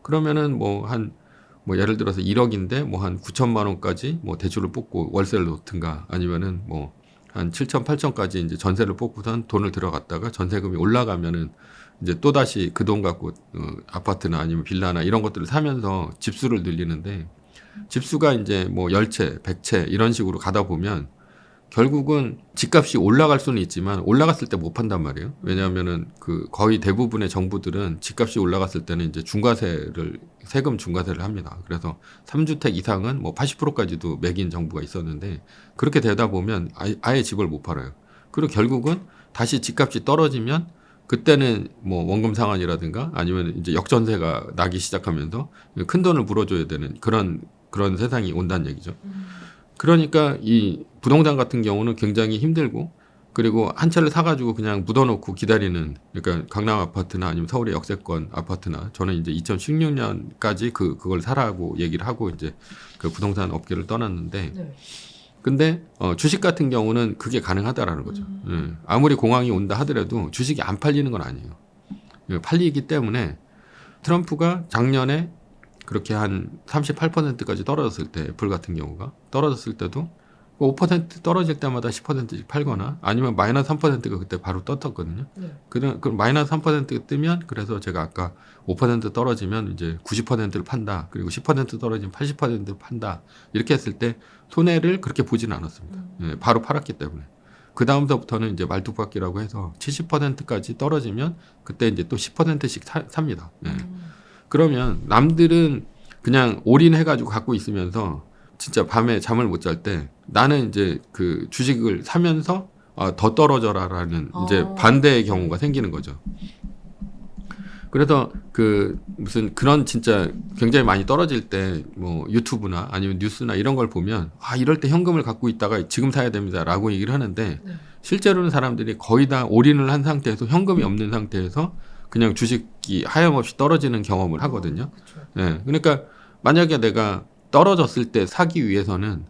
그러면은 뭐 예를 들어서 1억인데 뭐 한 9천만 원까지 뭐 대출을 뽑고 월세를 놓든가 아니면은 뭐 한 7천, 8천까지 이제 전세를 뽑고선 돈을 들어갔다가 전세금이 올라가면은 이제 또 다시 그 돈 갖고 아파트나 아니면 빌라나 이런 것들을 사면서 집수를 늘리는데 집수가 이제 뭐 10채, 100채 이런 식으로 가다 보면 결국은 집값이 올라갈 수는 있지만 올라갔을 때 못 판단 말이에요. 왜냐하면은 그 거의 대부분의 정부들은 집값이 올라갔을 때는 이제 세금 중과세를 합니다. 그래서 3주택 이상은 뭐 80%까지도 매긴 정부가 있었는데 그렇게 되다 보면 아예 집을 못 팔아요. 그리고 결국은 다시 집값이 떨어지면 그때는 뭐 원금 상환이라든가 아니면 이제 역전세가 나기 시작하면서 큰 돈을 물어줘야 되는 그런 세상이 온다는 얘기죠. 그러니까 이 부동산 같은 경우는 굉장히 힘들고 그리고 한 채를 사가지고 그냥 묻어놓고 기다리는 그러니까 강남 아파트나 아니면 서울의 역세권 아파트나 저는 이제 2016년까지 그걸 사라고 얘기를 하고 이제 그 부동산 업계를 떠났는데 근데 주식 같은 경우는 그게 가능하다라는 거죠. 아무리 공황이 온다 하더라도 주식이 안 팔리는 건 아니에요. 팔리기 때문에 트럼프가 작년에 그렇게 한 38%까지 떨어졌을 때 애플 같은 경우가 떨어졌을 때도 5% 떨어질 때마다 10%씩 팔거나 아니면 마이너스 3%가 그때 바로 떴었거든요. 그 마이너스 3% 뜨면 그래서 제가 아까 5% 떨어지면 이제 90%를 판다. 그리고 10% 떨어지면 80%를 판다. 이렇게 했을 때 손해를 그렇게 보지는 않았습니다. 바로 팔았기 때문에. 그 다음서부터는 이제 말뚝박기라고 해서 70%까지 떨어지면 그때 이제 또 10%씩 삽니다. 그러면 남들은 그냥 올인해가지고 갖고 있으면서 진짜 밤에 잠을 못 잘 때 나는 이제 그 주식을 사면서 더 떨어져라라는 이제 반대의 경우가 생기는 거죠. 그래서 그 무슨 그런 진짜 굉장히 많이 떨어질 때 뭐 유튜브나 아니면 뉴스나 이런 걸 보면 이럴 때 현금을 갖고 있다가 지금 사야 됩니다라고 얘기를 하는데 실제로는 사람들이 거의 다 올인을 한 상태에서 현금이 없는 상태에서 그냥 주식이 하염없이 떨어지는 경험을 하거든요. 그러니까 만약에 내가 떨어졌을 때 사기 위해서는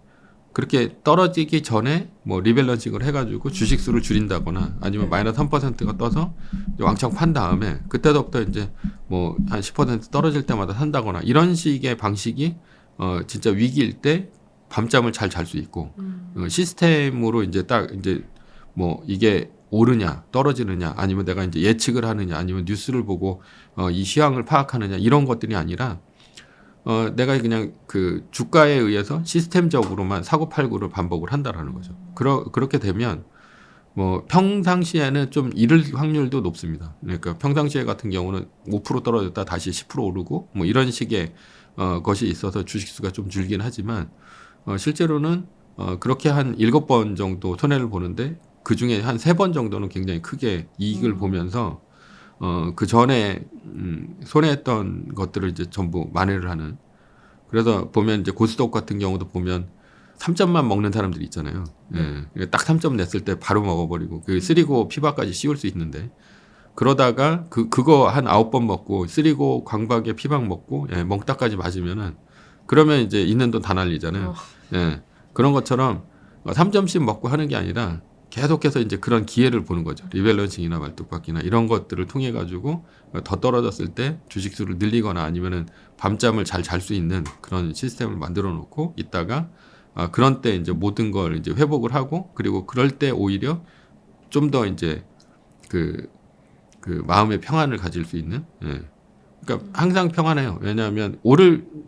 그렇게 떨어지기 전에 뭐 리밸런싱을 해가지고 주식수를 줄인다거나 아니면 마이너스 3%가 떠서 왕창 판 다음에 그때부터 이제 뭐 한 10% 떨어질 때마다 산다거나 이런 식의 방식이 진짜 위기일 때 밤잠을 잘 잘 수 있고 시스템으로 이제 딱 이제 뭐 이게 오르냐 떨어지느냐 아니면 내가 이제 예측을 하느냐 아니면 뉴스를 보고 이 시황을 파악하느냐 이런 것들이 아니라 내가 그냥 그 주가에 의해서 시스템적으로만 사고팔고를 반복을 한다라는 거죠. 그렇게 되면 뭐 평상시에는 좀 잃을 확률도 높습니다. 그러니까 평상시에 같은 경우는 5% 떨어졌다 다시 10% 오르고 뭐 이런 식의 것이 있어서 주식수가 좀 줄긴 하지만 실제로는 그렇게 한 7번 정도 손해를 보는데 그 중에 한 3번 정도는 굉장히 크게 이익을 보면서 그 전에 손해했던 것들을 이제 전부 만회를 하는. 그래서 보면 이제 고스톱 같은 경우도 보면 3점만 먹는 사람들이 있잖아요. 예. 딱 3점 냈을 때 바로 먹어버리고 그 쓰리고 피박까지 씌울 수 있는데 그러다가 그거 한 9번 먹고 쓰리고 광박에 피박 먹고 멍따까지 맞으면은 그러면 이제 있는 돈 다 날리잖아요. 예. 그런 것처럼 3점씩 먹고 하는 게 아니라 계속해서 이제 그런 기회를 보는 거죠. 리밸런싱이나 말뚝박기나 이런 것들을 통해 가지고 더 떨어졌을 때 주식수를 늘리거나 아니면은 밤잠을 잘 잘 수 있는 그런 시스템을 만들어 놓고 있다가 그런 때 이제 모든 걸 이제 회복을 하고 그리고 그럴 때 오히려 좀 더 이제 그 마음의 평안을 가질 수 있는. 예. 그러니까 항상 평안해요. 왜냐하면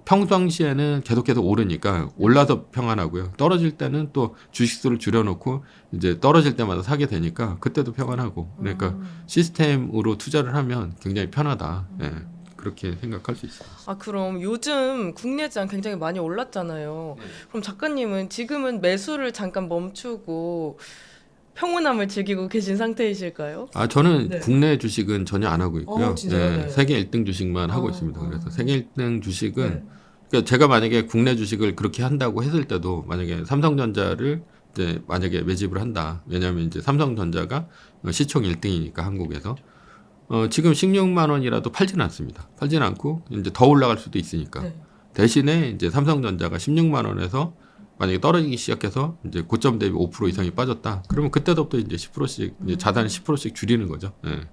평상시에는 계속해서 오르니까 올라서 평안하고요. 떨어질 때는 또 주식수를 줄여놓고 이제 떨어질 때마다 사게 되니까 그때도 평안하고. 그러니까 시스템으로 투자를 하면 굉장히 편하다. 예. 그렇게 생각할 수 있어요. 아, 그럼 요즘 국내장 굉장히 많이 올랐잖아요. 그럼 작가님은 지금은 매수를 잠깐 멈추고 평온함을 즐기고 계신 상태이실까요? 저는 네. 국내 주식은 전혀 안 하고 있고요. 진짜요? 네. 세계 1등 주식만 하고 있습니다. 그래서 세계 1등 주식은 네. 그러니까 제가 만약에 국내 주식을 그렇게 한다고 했을 때도 만약에 삼성전자를 이제 만약에 매집을 한다. 왜냐하면 이제 삼성전자가 시총 1등이니까 한국에서 지금 16만 원이라도 팔지는 않습니다. 팔지는 않고 이제 더 올라갈 수도 있으니까. 네. 대신에 이제 삼성전자가 16만 원에서 만약에 떨어지기 시작해서 이제 고점 대비 5% 이상이 빠졌다. 그러면 그때부터 이제 10%씩 이제 자산을 10%씩 줄이는 거죠. 예.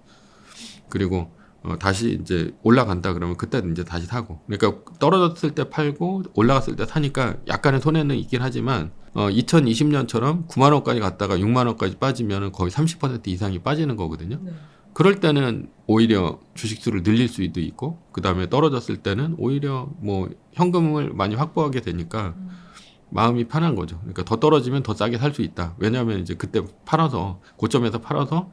그리고 다시 이제 올라간다 그러면 그때 이제 다시 사고. 그러니까 떨어졌을 때 팔고 올라갔을 때 사니까 약간의 손해는 있긴 하지만 2020년처럼 9만 원까지 갔다가 6만 원까지 빠지면 거의 30% 이상이 빠지는 거거든요. 네. 그럴 때는 오히려 주식수를 늘릴 수도 있고 그다음에 떨어졌을 때는 오히려 뭐 현금을 많이 확보하게 되니까 마음이 편한 거죠. 그러니까 더 떨어지면 더 싸게 살 수 있다. 왜냐하면 이제 그때 팔아서 고점에서 팔아서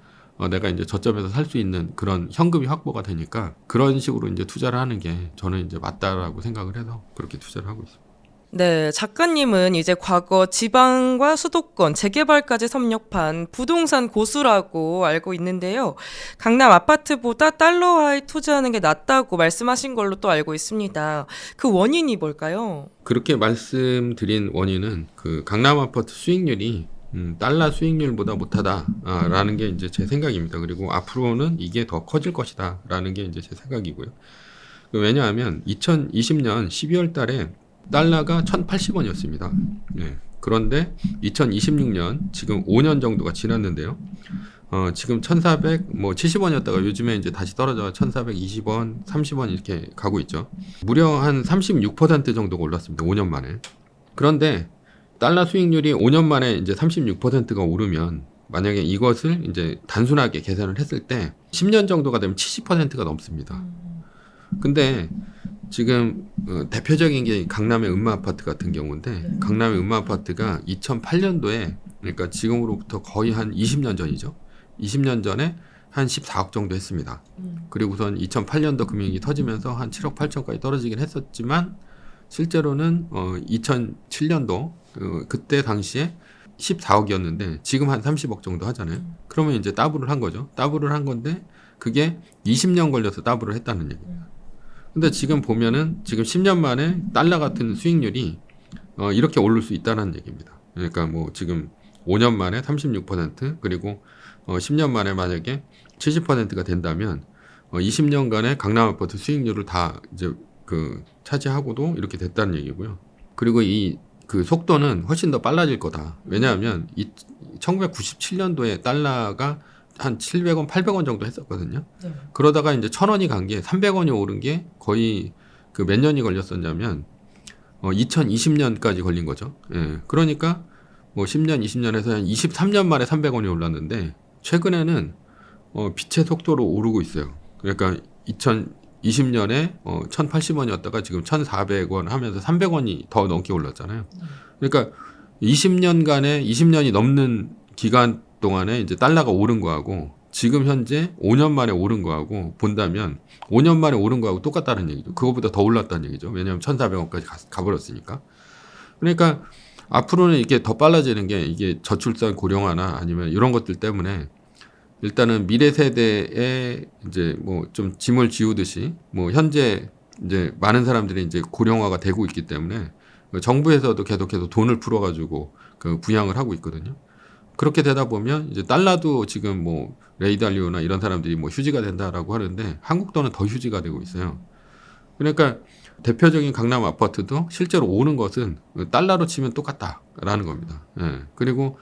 내가 이제 저점에서 살 수 있는 그런 현금이 확보가 되니까 그런 식으로 이제 투자를 하는 게 저는 이제 맞다라고 생각을 해서 그렇게 투자를 하고 있습니다. 네, 작가님은 이제 과거 지방과 수도권 재개발까지 섭렵한 부동산 고수라고 알고 있는데요. 강남 아파트보다 달러화에 투자하는 게 낫다고 말씀하신 걸로 또 알고 있습니다. 그 원인이 뭘까요? 그렇게 말씀드린 원인은 그 강남 아파트 수익률이 달러 수익률보다 못하다라는 게 이제 제 생각입니다. 그리고 앞으로는 이게 더 커질 것이다라는 게 이제 제 생각이고요. 왜냐하면 2020년 12월 달에 달러가 1,080원이었습니다. 네. 그런데 2026년 지금 5년 정도가 지났는데요. 지금 1,470원이었다가 요즘에 이제 다시 떨어져 1,420원, 30원 이렇게 가고 있죠. 무려 한 36% 정도가 올랐습니다. 5년 만에. 그런데 달러 수익률이 5년 만에 이제 36%가 오르면 만약에 이것을 이제 단순하게 계산을 했을 때 10년 정도가 되면 70%가 넘습니다. 근데 지금 대표적인 게 강남의 음마 아파트 같은 경우인데 강남의 음마 아파트가 2008년도에 그러니까 지금으로부터 거의 한 20년 전이죠. 20년 전에 한 14억 정도 했습니다. 그리고선 2008년도 금융위기 터지면서 한 7억 8천까지 떨어지긴 했었지만 실제로는 2007년도 그때 당시에 14억이었는데 지금 한 30억 정도 하잖아요. 그러면 이제 더블을 한 거죠. 더블을 한 건데 그게 20년 걸려서 더블을 했다는 얘기입니다. 근데 지금 보면은 지금 10년 만에 달러 같은 수익률이 이렇게 오를 수 있다는 얘기입니다. 그러니까 뭐 지금 5년 만에 36% 그리고 10년 만에 만약에 70%가 된다면 20년간의 강남 아파트 수익률을 다 이제 차지하고도 이렇게 됐다는 얘기고요. 그리고 이 그 속도는 훨씬 더 빨라질 거다. 왜냐하면 1997년도에 달러가 한 700원, 800원 정도 했었거든요. 네. 그러다가 이제 1,000원이 간 게 300원이 오른 게 거의 그 몇 년이 걸렸었냐면 2020년까지 걸린 거죠. 예. 그러니까 뭐 10년, 20년에서 한 23년 만에 300원이 올랐는데 최근에는 빛의 속도로 오르고 있어요. 그러니까 2020년에 1,080원이었다가 지금 1,400원 하면서 300원이 더 넘게 올랐잖아요. 그러니까 20년이 넘는 기간 동안에 이제 달러가 오른 거하고 지금 현재 5년 만에 오른 거하고 본다면 5년 만에 오른 거하고 똑같다는 얘기죠. 그거보다 더 올랐다는 얘기죠. 왜냐하면 1,400원까지 가버렸으니까. 그러니까 앞으로는 이게 더 빨라지는 게 이게 저출산 고령화나 아니면 이런 것들 때문에 일단은 미래 세대에 이제 뭐 좀 짐을 지우듯이 뭐 현재 이제 많은 사람들이 이제 고령화가 되고 있기 때문에 정부에서도 계속해서 돈을 풀어가지고 그 부양을 하고 있거든요. 그렇게 되다 보면 이제 달러도 지금 뭐 레이 달리오나 이런 사람들이 뭐 휴지가 된다라고 하는데 한국 돈은 더 휴지가 되고 있어요. 그러니까 대표적인 강남 아파트도 실제로 오는 것은 달러로 치면 똑같다라는 겁니다. 예. 그리고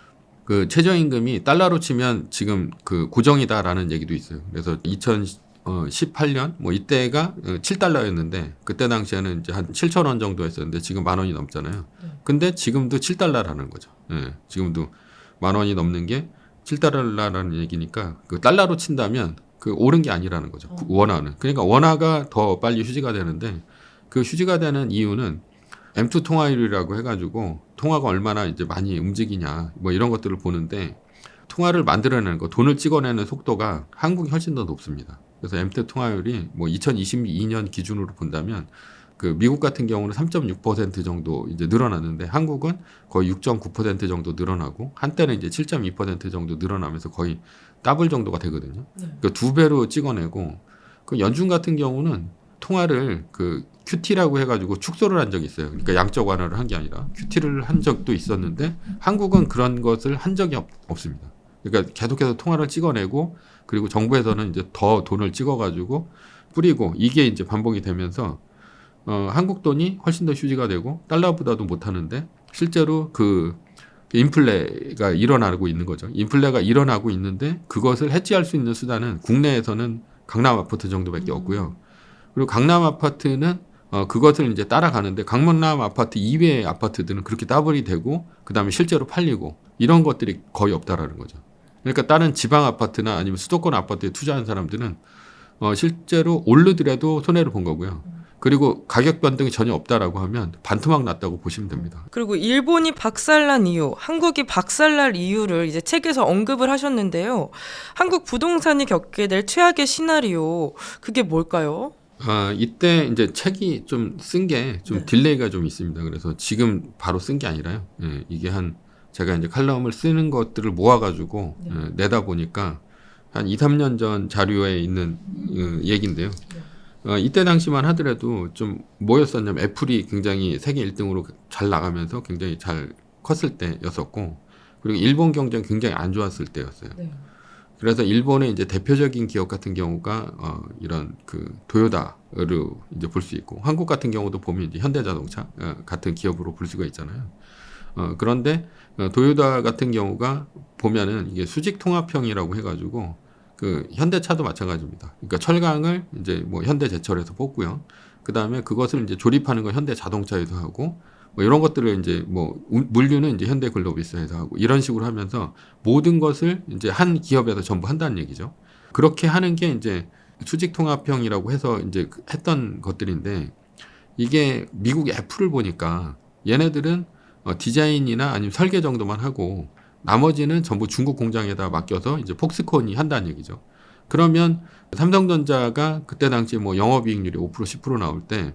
그 최저임금이 달러로 치면 지금 그 고정이다라는 얘기도 있어요. 그래서 2018년 뭐 이때가 7달러였는데 그때 당시에는 이제 한 7,000원 정도 했었는데 지금 10,000원이 넘잖아요. 근데 지금도 7달러라는 거죠. 예. 지금도 10,000원이 넘는 게 7달러라는 얘기니까 그 달러로 친다면 그 오른 게 아니라는 거죠. 원화는. 그러니까 원화가 더 빨리 휴지가 되는데 그 휴지가 되는 이유는 M2 통화율이라고 해가지고 통화가 얼마나 이제 많이 움직이냐 뭐 이런 것들을 보는데 통화를 만들어내는 거, 돈을 찍어내는 속도가 한국이 훨씬 더 높습니다. 그래서 M2 통화율이 뭐 2022년 기준으로 본다면 그 미국 같은 경우는 3.6% 정도 이제 늘어났는데 한국은 거의 6.9% 정도 늘어나고 한때는 이제 7.2% 정도 늘어나면서 거의 더블 정도가 되거든요. 그러니까 2배로 찍어내고 그 연준 같은 경우는 통화를 그 QT라고 해가지고 축소를 한 적이 있어요. 그러니까 양적 완화를 한 게 아니라 QT를 한 적도 있었는데 한국은 그런 것을 한 적이 없습니다. 그러니까 계속해서 통화를 찍어내고 그리고 정부에서는 이제 더 돈을 찍어가지고 뿌리고 이게 이제 반복이 되면서 한국 돈이 훨씬 더 휴지가 되고 달러보다도 못하는데 실제로 그 인플레가 일어나고 있는 거죠. 인플레가 일어나고 있는데 그것을 해지할 수 있는 수단은 국내에서는 강남 아파트 정도밖에 없고요. 그리고 강남 아파트는 그것을 이제 따라가는데 강남 아파트 이외의 아파트들은 그렇게 더블이 되고 그다음에 실제로 팔리고 이런 것들이 거의 없다라는 거죠. 그러니까 다른 지방 아파트나 아니면 수도권 아파트에 투자한 사람들은 실제로 오르더라도 손해를 본 거고요. 그리고 가격 변동이 전혀 없다라고 하면 반토막 났다고 보시면 됩니다. 그리고 일본이 박살난 이유, 한국이 박살날 이유를 이제 책에서 언급을 하셨는데요. 한국 부동산이 겪게 될 최악의 시나리오, 그게 뭘까요? 이때 이제 책이 좀 쓴 게 좀 네. 딜레이가 좀 있습니다. 그래서 지금 바로 쓴 게 아니라요. 예, 이게 제가 이제 칼럼을 쓰는 것들을 모아가지고 내다 보니까 한 2, 3년 전 자료에 있는 얘기인데요. 이때 당시만 하더라도 좀 뭐였었냐면 애플이 굉장히 세계 1등으로 잘 나가면서 굉장히 잘 컸을 때였었고 그리고 일본 경쟁 굉장히 안 좋았을 때였어요. 그래서 일본의 이제 대표적인 기업 같은 경우가 이런 그 도요타로 이제 볼 수 있고 한국 같은 경우도 보면 이제 현대자동차 같은 기업으로 볼 수가 있잖아요. 그런데 도요타 같은 경우가 보면은 이게 수직 통합형이라고 해가지고 그 현대차도 마찬가지입니다. 그러니까 철강을 이제 뭐 현대제철에서 뽑고요. 그 다음에 그것을 이제 조립하는 건 현대자동차에서 하고 뭐 이런 것들을 이제 뭐 물류는 이제 현대글로비스에서 하고 이런 식으로 하면서 모든 것을 이제 한 기업에서 전부 한다는 얘기죠. 그렇게 하는 게 이제 수직 통합형이라고 해서 이제 했던 것들인데 이게 미국 애플을 보니까 얘네들은 디자인이나 아니면 설계 정도만 하고 나머지는 전부 중국 공장에다 맡겨서 이제 폭스콘이 한다는 얘기죠. 그러면 삼성전자가 그때 당시 뭐 영업이익률이 5% 10% 나올 때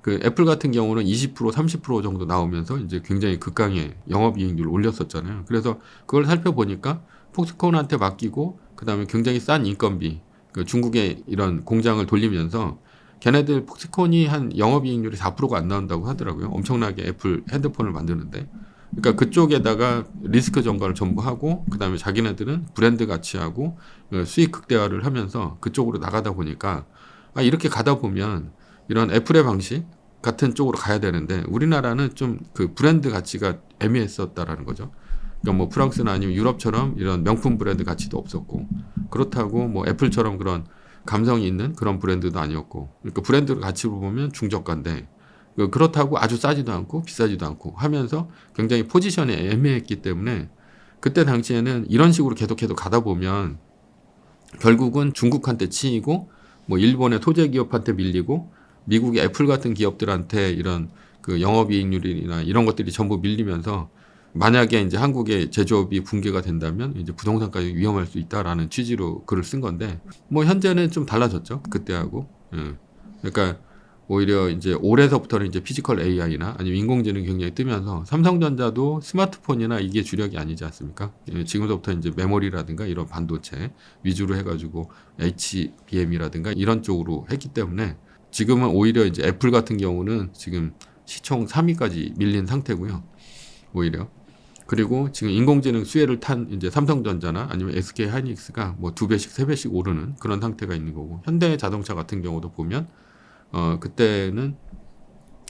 그 애플 같은 경우는 20% 30% 정도 나오면서 이제 굉장히 극강의 영업이익률을 올렸었잖아요. 그래서 그걸 살펴보니까 폭스콘한테 맡기고 그다음에 굉장히 싼 인건비 그 중국의 이런 공장을 돌리면서 걔네들 폭스콘이 한 영업이익률이 4%가 안 나온다고 하더라고요. 엄청나게 애플 핸드폰을 만드는데. 그러니까 그쪽에다가 리스크 전가를 전부 하고 그다음에 자기네들은 브랜드 가치하고 수익 극대화를 하면서 그쪽으로 나가다 보니까 이렇게 가다 보면 이런 애플의 방식 같은 쪽으로 가야 되는데 우리나라는 좀 그 브랜드 가치가 애매했었다라는 거죠. 그러니까 뭐 프랑스나 아니면 유럽처럼 이런 명품 브랜드 가치도 없었고 그렇다고 뭐 애플처럼 그런 감성이 있는 그런 브랜드도 아니었고 그러니까 브랜드 가치로 보면 중저가인데 그렇다고 아주 싸지도 않고 비싸지도 않고 하면서 굉장히 포지션이 애매했기 때문에 그때 당시에는 이런 식으로 계속해서 가다 보면 결국은 중국한테 치이고 뭐 일본의 토제 기업한테 밀리고 미국의 애플 같은 기업들한테 이런 그 영업이익률이나 이런 것들이 전부 밀리면서 만약에 이제 한국의 제조업이 붕괴가 된다면 이제 부동산까지 위험할 수 있다라는 취지로 글을 쓴 건데 뭐 현재는 좀 달라졌죠 그때하고. 예. 그러니까 오히려 이제 올해서부터는 이제 피지컬 AI나 아니면 인공지능이 굉장히 뜨면서 삼성전자도 스마트폰이나 이게 주력이 아니지 않습니까? 예, 지금부터 이제 메모리라든가 이런 반도체 위주로 해가지고 HBM이라든가 이런 쪽으로 했기 때문에 지금은 오히려 이제 애플 같은 경우는 지금 시총 3위까지 밀린 상태고요. 오히려. 그리고 지금 인공지능 수혜를 탄 이제 삼성전자나 아니면 SK 하이닉스가 뭐 2배씩, 3배씩 오르는 그런 상태가 있는 거고 현대자동차 같은 경우도 보면 그때는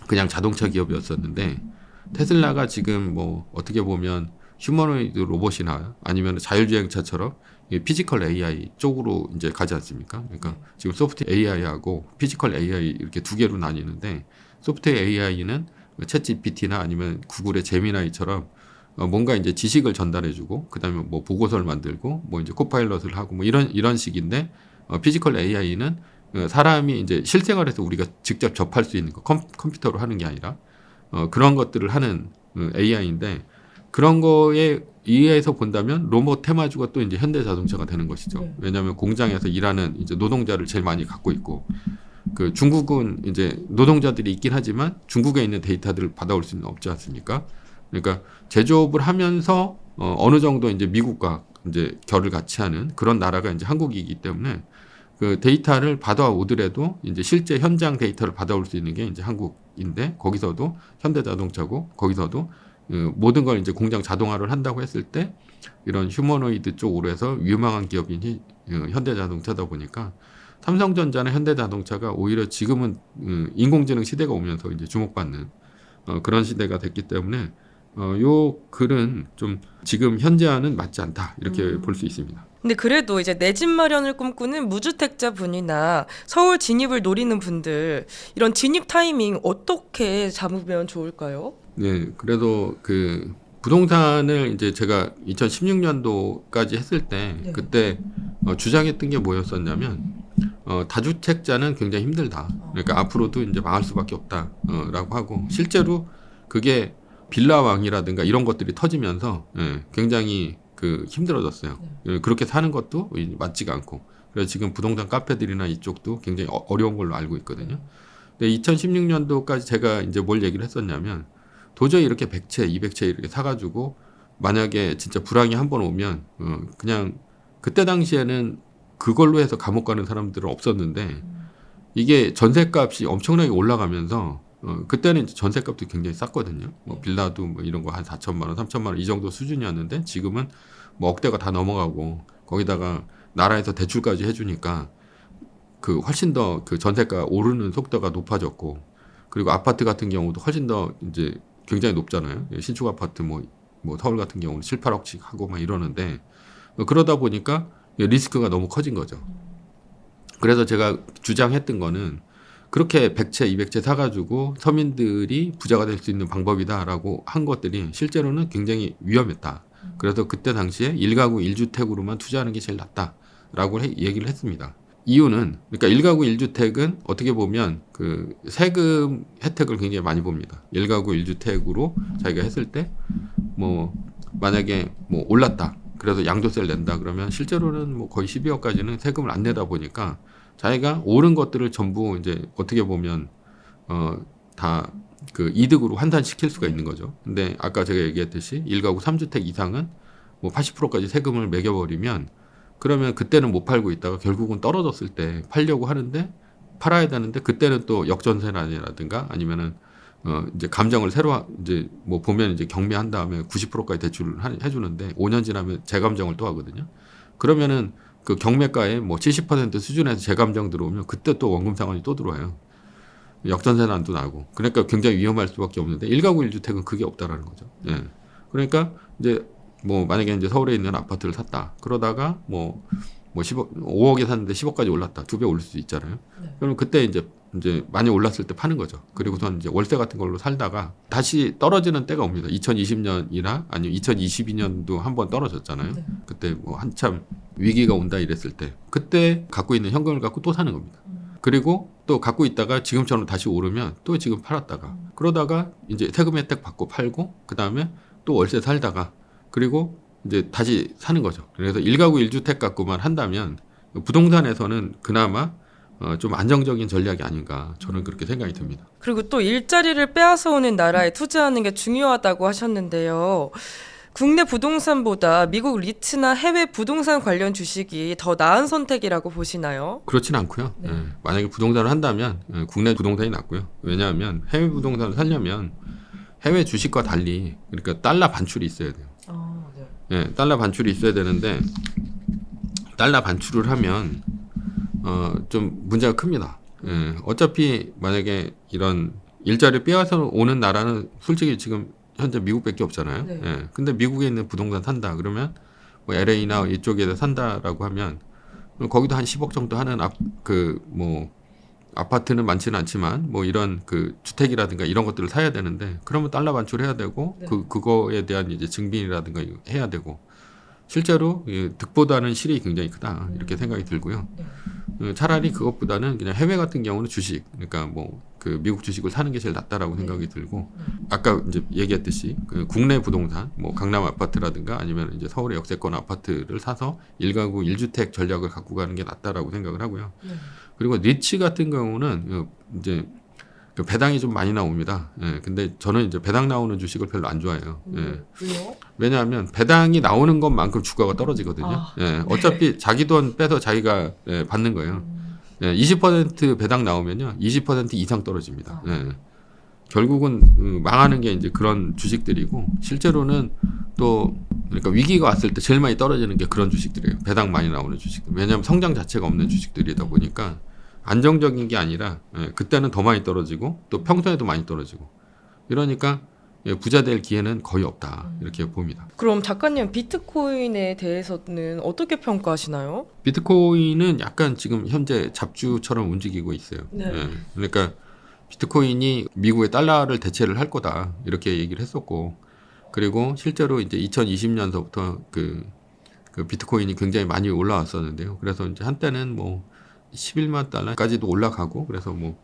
그냥 자동차 기업이었었는데 테슬라가 지금 뭐 어떻게 보면 휴머노이드 로봇이나 아니면 자율주행차처럼 피지컬 AI 쪽으로 이제 가지 않습니까? 그러니까 지금 소프트 AI하고 피지컬 AI 이렇게 두 개로 나뉘는데 소프트 AI는 챗 GPT나 아니면 구글의 제미나이처럼 뭔가 이제 지식을 전달해주고 그다음에 뭐 보고서를 만들고 뭐 이제 코파일럿을 하고 뭐 이런 식인데 피지컬 AI는 사람이 이제 실생활에서 우리가 직접 접할 수 있는 거 컴퓨터로 하는 게 아니라 그런 것들을 하는 AI인데 그런 거에 의해서 본다면 로봇 테마주가 또 이제 현대자동차가 되는 것이죠. 왜냐하면 공장에서 일하는 이제 노동자를 제일 많이 갖고 있고 그 중국은 이제 노동자들이 있긴 하지만 중국에 있는 데이터들을 받아올 수는 없지 않습니까? 그러니까 제조업을 하면서 어느 정도 이제 미국과 이제 결을 같이 하는 그런 나라가 이제 한국이기 때문에 그 데이터를 받아오더라도 이제 실제 현장 데이터를 받아올 수 있는 게 이제 한국인데 거기서도 현대자동차고 거기서도 모든 걸 이제 공장 자동화를 한다고 했을 때 이런 휴머노이드 쪽으로 해서 유망한 기업인 현대자동차다 보니까 삼성전자나 현대자동차가 오히려 지금은 인공지능 시대가 오면서 이제 주목받는 그런 시대가 됐기 때문에 요 글은 좀 지금 현재와는 맞지 않다 이렇게 볼 수 있습니다. 근데 그래도 이제 내 집 마련을 꿈꾸는 무주택자 분이나 서울 진입을 노리는 분들 이런 진입 타이밍 어떻게 잡으면 좋을까요? 네, 그래도 그 부동산을 이제 제가 2016년도까지 했을 때 네. 그때 주장했던 게 뭐였었냐면 다주택자는 굉장히 힘들다. 그러니까 앞으로도 이제 망할 수밖에 없다라고 하고 실제로 그게 빌라왕이라든가 이런 것들이 터지면서 굉장히 그 힘들어졌어요. 그렇게 사는 것도 맞지가 않고 그래서 지금 부동산 카페들이나 이쪽도 굉장히 어려운 걸로 알고 있거든요. 근데 2016년도까지 제가 이제 뭘 얘기를 했었냐면 도저히 이렇게 100채, 200채 이렇게 사가지고 만약에 진짜 불황이 한 번 오면 그냥 그때 당시에는 그걸로 해서 감옥 가는 사람들은 없었는데 이게 전세값이 엄청나게 올라가면서 그때는 이제 전세값도 굉장히 쌌거든요. 뭐 빌라도 뭐 이런 거 한 4천만 원, 3천만 원 이 정도 수준이었는데 지금은 뭐 억대가 다 넘어가고 거기다가 나라에서 대출까지 해주니까 그 훨씬 더 그 전세가 오르는 속도가 높아졌고 그리고 아파트 같은 경우도 훨씬 더 이제 굉장히 높잖아요. 신축 아파트 뭐 서울 같은 경우는 7, 8억씩 하고 막 이러는데 그러다 보니까 리스크가 너무 커진 거죠. 그래서 제가 주장했던 거는 그렇게 100채, 200채 사가지고 서민들이 부자가 될 수 있는 방법이다라고 한 것들이 실제로는 굉장히 위험했다. 그래서 그때 당시에 1가구 1주택으로만 투자하는 게 제일 낫다라고 얘기를 했습니다. 이유는 그러니까 1가구 1주택은 어떻게 보면 그 세금 혜택을 굉장히 많이 봅니다. 1가구 1주택으로 자기가 했을 때 뭐 만약에 뭐 올랐다. 그래서 양도세를 낸다 그러면 실제로는 뭐 거의 12억까지는 세금을 안 내다 보니까 자기가 오른 것들을 전부 이제 어떻게 보면 다 그 이득으로 환산시킬 수가 있는 거죠. 근데 아까 제가 얘기했듯이 1가구 3주택 이상은 뭐 80%까지 세금을 매겨버리면 그러면 그때는 못 팔고 있다가 결국은 떨어졌을 때 팔려고 하는데 팔아야 되는데 그때는 또 역전세라든가 아니면은 이제 감정을 새로 이제 뭐 보면 이제 경매한 다음에 90%까지 대출을 해주는데 5년 지나면 재감정을 또 하거든요. 그러면은 그 경매가에 뭐 70% 수준에서 재감정 들어오면 그때 또 원금 상환이 또 들어와요. 역전세난도 나고 그러니까 굉장히 위험할 수밖에 없는데 1가구 1주택은 그게 없다라는 거죠. 예. 그러니까 이제 뭐 만약에 이제 서울에 있는 아파트를 샀다. 그러다가 뭐 10억, 5억에 샀는데 10억까지 올랐다. 2배 오를 수 있잖아요. 네. 그럼 그때 이제 많이 올랐을 때 파는 거죠. 그리고선 이제 월세 같은 걸로 살다가 다시 떨어지는 때가 옵니다. 2020년이나 아니면 2022년도 한번 떨어졌잖아요. 네. 그때 뭐 한참 위기가 온다 이랬을 때 그때 갖고 있는 현금을 갖고 또 사는 겁니다. 그리고 또 갖고 있다가 지금처럼 다시 오르면 또 지금 팔았다가 그러다가 이제 세금 혜택 받고 팔고 그 다음에 또 월세 살다가 그리고 이제 다시 사는 거죠. 그래서 1가구 1주택 갖고만 한다면 부동산에서는 그나마 좀 안정적인 전략이 아닌가 저는 그렇게 생각이 듭니다. 그리고 또 일자리를 빼앗아 오는 나라에 투자하는 게 중요하다고 하셨는데요. 국내 부동산보다 미국 리츠나 해외 부동산 관련 주식이 더 나은 선택이라고 보시나요? 그렇진 않고요. 네. 예, 만약에 부동산을 한다면 국내 부동산이 낫고요. 왜냐하면 해외 부동산을 살려면 해외 주식과 달리 그러니까 달러 반출이 있어야 돼요. 네. 예, 달러 반출이 있어야 되는데 달러 반출을 하면 좀 문제가 큽니다. 예, 어차피 만약에 이런 일자리를 빼앗아 오는 나라는 솔직히 지금 현재 미국밖에 없잖아요. 네. 예, 근데 미국에 있는 부동산 산다 그러면 뭐 LA나 이쪽에서 산다라고 하면 거기도 한 10억 정도 하는 아파트는 많지는 않지만 뭐 이런 그 주택이라든가 이런 것들을 사야 되는데 그러면 달러 반출해야 되고 네. 그거에 대한 이제 증빙이라든가 이거 해야 되고 실제로 득보다는 실이 굉장히 크다 이렇게 생각이 들고요. 차라리 그것보다는 그냥 해외 같은 경우는 주식 그러니까 뭐 그 미국 주식을 사는 게 제일 낫다라고 생각이 들고 아까 이제 얘기했듯이 그 국내 부동산 뭐 강남 아파트라든가 아니면 이제 서울의 역세권 아파트를 사서 1가구 1주택 전략을 갖고 가는 게 낫다라고 생각을 하고요. 그리고 리츠 같은 경우는 이제 그 배당이 좀 많이 나옵니다. 예, 근데 저는 이제 배당 나오는 주식을 별로 안 좋아해요. 예. 왜요? 왜냐하면 배당이 나오는 것만큼 주가가 떨어지거든요. 예, 어차피 자기 돈 빼서 자기가 받는 거예요. 예, 20% 배당 나오면요, 20% 이상 떨어집니다. 예. 결국은 망하는 게 이제 그런 주식들이고 실제로는 또 그러니까 위기가 왔을 때 제일 많이 떨어지는 게 그런 주식들이에요. 배당 많이 나오는 주식들. 왜냐하면 성장 자체가 없는 주식들이다 보니까 안정적인 게 아니라 그때는 더 많이 떨어지고 또 평소에도 많이 떨어지고 이러니까 부자 될 기회는 거의 없다 이렇게 봅니다. 그럼 작가님 비트코인에 대해서는 어떻게 평가하시나요? 비트코인은 약간 지금 현재 잡주처럼 움직이고 있어요. 네. 예, 그러니까 비트코인이 미국의 달러를 대체를 할 거다 이렇게 얘기를 했었고 그리고 실제로 이제 2020년서부터 그 비트코인이 굉장히 많이 올라왔었는데요. 그래서 이제 한때는 뭐 11만 달러까지도 올라가고 그래서 뭐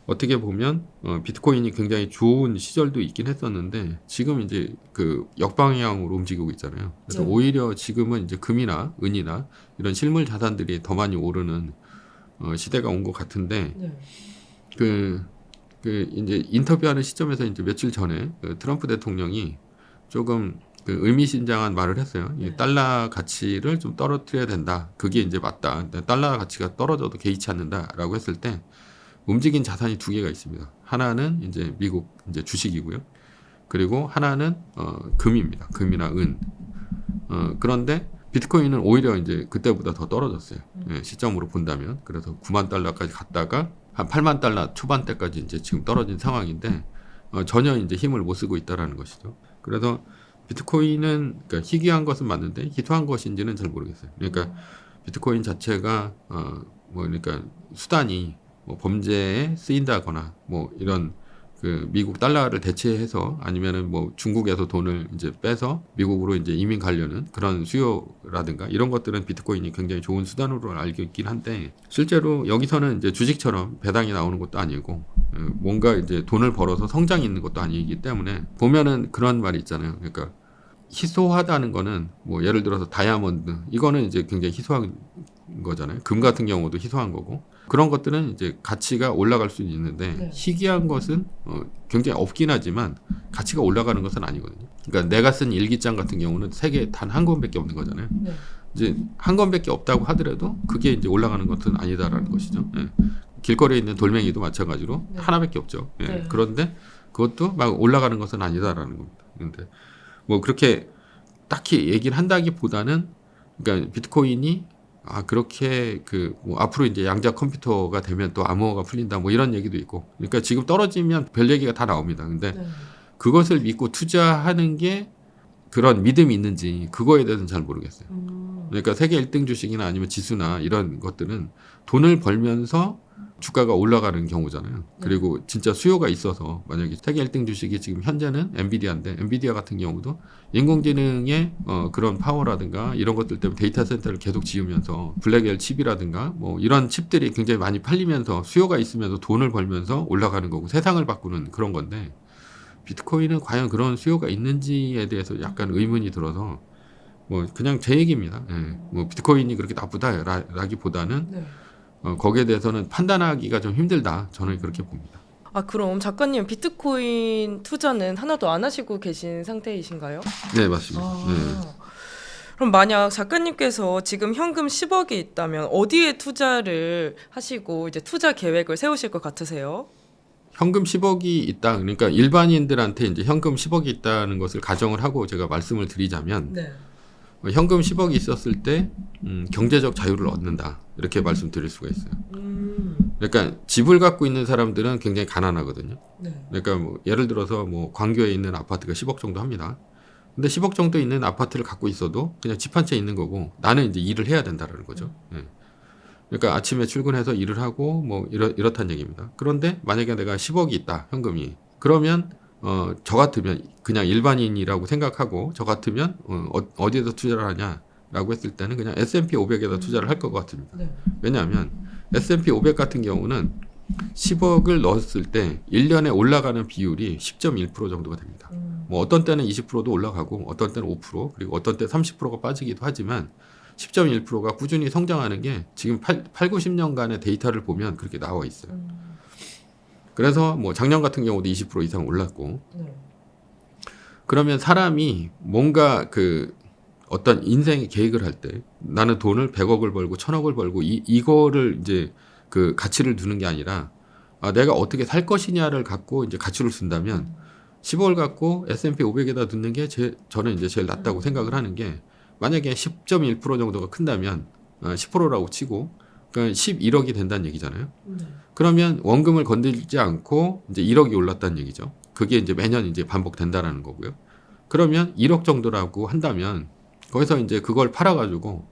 어떻게 보면 비트코인이 굉장히 좋은 시절도 있긴 했었는데 지금 이제 그 역방향으로 움직이고 있잖아요. 그래서 네. 오히려 지금은 이제 금이나 은이나 이런 실물 자산들이 더 많이 오르는 시대가 온 것 같은데 그 이제 인터뷰하는 시점에서 이제 며칠 전에 트럼프 대통령이 조금 그 의미심장한 말을 했어요. 이 달러 가치를 좀 떨어뜨려야 된다. 그게 이제 맞다. 달러 가치가 떨어져도 개의치 않는다라고 했을 때 움직인 자산이 두 개가 있습니다. 하나는 이제 미국 이제 주식이고요. 그리고 하나는 금입니다. 금이나 은. 그런데 비트코인은 오히려 이제 그때보다 더 떨어졌어요. 예, 시점으로 본다면. 그래서 9만 달러까지 갔다가 한 8만 달러 초반대까지 이제 지금 떨어진 상황인데 전혀 이제 힘을 못 쓰고 있다라는 것이죠. 그래서 비트코인은 그러니까 희귀한 것은 맞는데 희소한 것인지는 잘 모르겠어요. 그러니까 비트코인 자체가 그러니까 수단이 뭐 범죄에 쓰인다거나 뭐 이런 그 미국 달러를 대체해서 아니면은 뭐 중국에서 돈을 이제 빼서 미국으로 이제 이민 가려는 그런 수요라든가 이런 것들은 비트코인이 굉장히 좋은 수단으로 알고 있긴 한데 실제로 여기서는 이제 주식처럼 배당이 나오는 것도 아니고 뭔가 이제 돈을 벌어서 성장이 있는 것도 아니기 때문에 보면은 그런 말이 있잖아요. 그러니까 희소하다는 거는 뭐 예를 들어서 다이아몬드 이거는 이제 굉장히 희소한 거잖아요. 금 같은 경우도 희소한 거고 그런 것들은 이제 가치가 올라갈 수 있는데 희귀한 것은 굉장히 없긴 하지만 가치가 올라가는 것은 아니거든요. 그러니까 내가 쓴 일기장 같은 경우는 세계에 단 한 권밖에 없는 거잖아요. 이제 한 권밖에 없다고 하더라도 그게 이제 올라가는 것은 아니다라는 것이죠. 예. 길거리에 있는 돌멩이도 마찬가지로 하나밖에 없죠. 예. 그런데 그것도 막 올라가는 것은 아니다라는 겁니다. 그런데 뭐 그렇게 딱히 얘기를 한다기보다는 그러니까 비트코인이 그렇게 뭐 앞으로 이제 양자 컴퓨터가 되면 또 암호화가 풀린다 뭐 이런 얘기도 있고. 그러니까 지금 떨어지면 별 얘기가 다 나옵니다. 근데 네. 그것을 믿고 투자하는 게 그런 믿음이 있는지 그거에 대해서는 잘 모르겠어요. 그러니까 세계 1등 주식이나 아니면 지수나 이런 것들은 돈을 벌면서 주가가 올라가는 경우잖아요. 그리고 진짜 수요가 있어서 만약에 세계 1등 주식이 지금 현재는 엔비디아인데 엔비디아 같은 경우도 인공지능의 그런 파워라든가 이런 것들 때문에 데이터 센터를 계속 지으면서 블랙엘 칩이라든가 뭐 이런 칩들이 굉장히 많이 팔리면서 수요가 있으면서 돈을 벌면서 올라가는 거고 세상을 바꾸는 그런 건데 비트코인은 과연 그런 수요가 있는지에 대해서 약간 의문이 들어서 뭐 그냥 제 얘기입니다. 예. 뭐 비트코인이 그렇게 나쁘다라기보다는 네. 거기에 대해서는 판단하기가 좀 힘들다. 저는 그렇게 봅니다. 그럼 작가님 비트코인 투자는 하나도 안 하시고 계신 상태이신가요? 네, 맞습니다. 네. 그럼 만약 작가님께서 지금 현금 10억이 있다면 어디에 투자를 하시고 이제 투자 계획을 세우실 것 같으세요? 현금 10억이 있다. 그러니까 일반인들한테 이제 현금 10억이 있다는 것을 가정을 하고 제가 말씀을 드리자면 네. 현금 10억이 있었을 때 경제적 자유를 얻는다. 이렇게 말씀드릴 수가 있어요. 그러니까 집을 갖고 있는 사람들은 굉장히 가난하거든요. 네. 그러니까 뭐 예를 들어서 뭐 광교에 있는 아파트가 10억 정도 합니다. 근데 10억 정도 있는 아파트를 갖고 있어도 그냥 집 한 채 있는 거고 나는 이제 일을 해야 된다는 거죠. 예. 그러니까 아침에 출근해서 일을 하고 뭐 이렇다는 얘기입니다. 그런데 만약에 내가 10억이 있다 현금이 그러면 저 같으면 그냥 일반인이라고 생각하고 저 같으면 어디에다 투자를 하냐라고 했을 때는 그냥 S&P 500에다 투자를 할 것 같습니다. 네. 왜냐하면 S&P 500 같은 경우는 10억을 넣었을 때 1년에 올라가는 비율이 10.1% 정도가 됩니다. 뭐 어떤 때는 20%도 올라가고 어떤 때는 5% 그리고 어떤 때 30%가 빠지기도 하지만 10.1%가 꾸준히 성장하는 게 지금 8, 90년간의 데이터를 보면 그렇게 나와 있어요. 그래서 뭐 작년 같은 경우도 20% 이상 올랐고 네. 그러면 사람이 뭔가 어떤 인생의 계획을 할 때 나는 돈을 100억을 벌고 1000억을 벌고 이거를 이제 그 가치를 두는 게 아니라 내가 어떻게 살 것이냐를 갖고 이제 가치를 쓴다면 10억을 갖고 S&P 500에다 두는 게 저는 이제 제일 낫다고 생각을 하는 게 만약에 10.1% 정도가 큰다면 10%라고 치고 그러니까 11억이 된다는 얘기잖아요. 그러면 원금을 건들지 않고 이제 1억이 올랐다는 얘기죠. 그게 이제 매년 이제 반복된다라는 거고요. 그러면 1억 정도라고 한다면 거기서 이제 그걸 팔아가지고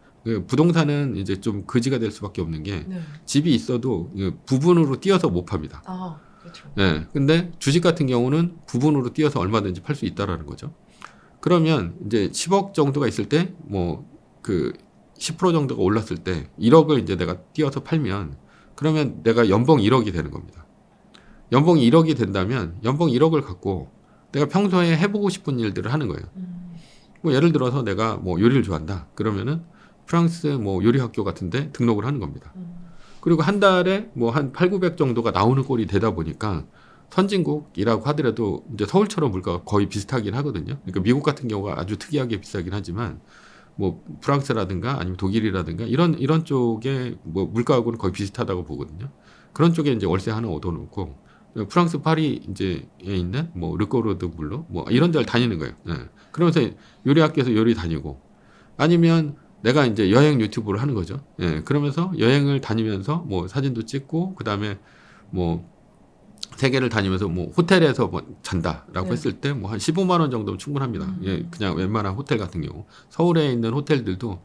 부동산은 이제 좀 거지가 될 수밖에 없는 게 네. 집이 있어도 부분으로 띄어서 못 팝니다. 그렇죠. 네. 근데 주식 같은 경우는 부분으로 띄어서 얼마든지 팔 수 있다라는 거죠. 그러면 이제 10억 정도가 있을 때 뭐 10% 정도가 올랐을 때 1억을 이제 내가 띄어서 팔면 그러면 내가 연봉 1억이 되는 겁니다. 연봉이 1억이 된다면 연봉 1억을 갖고 내가 평소에 해보고 싶은 일들을 하는 거예요. 뭐 예를 들어서 내가 뭐 요리를 좋아한다. 그러면은 프랑스 뭐 요리 학교 같은데 등록을 하는 겁니다. 그리고 한 달에 뭐 한 8, 900 정도가 나오는 꼴이 되다 보니까 선진국이라고 하더라도 이제 서울처럼 물가가 거의 비슷하긴 하거든요. 그러니까 미국 같은 경우가 아주 특이하게 비싸긴 하지만 뭐 프랑스라든가 아니면 독일이라든가 이런 쪽에 뭐 물가하고는 거의 비슷하다고 보거든요. 그런 쪽에 이제 월세 하나 얻어놓고 프랑스 파리에 있는 뭐 르꼬르드블로 뭐 이런 데를 다니는 거예요. 네. 그러면서 요리 학교에서 요리 다니고 아니면 내가 이제 여행 유튜브를 하는 거죠. 예. 그러면서 여행을 다니면서 뭐 사진도 찍고 그다음에 뭐 세계를 다니면서 뭐 호텔에서 뭐 잔다라고 했을 때 뭐 한 15만 원 정도면 충분합니다. 예, 그냥 웬만한 호텔 같은 경우 서울에 있는 호텔들도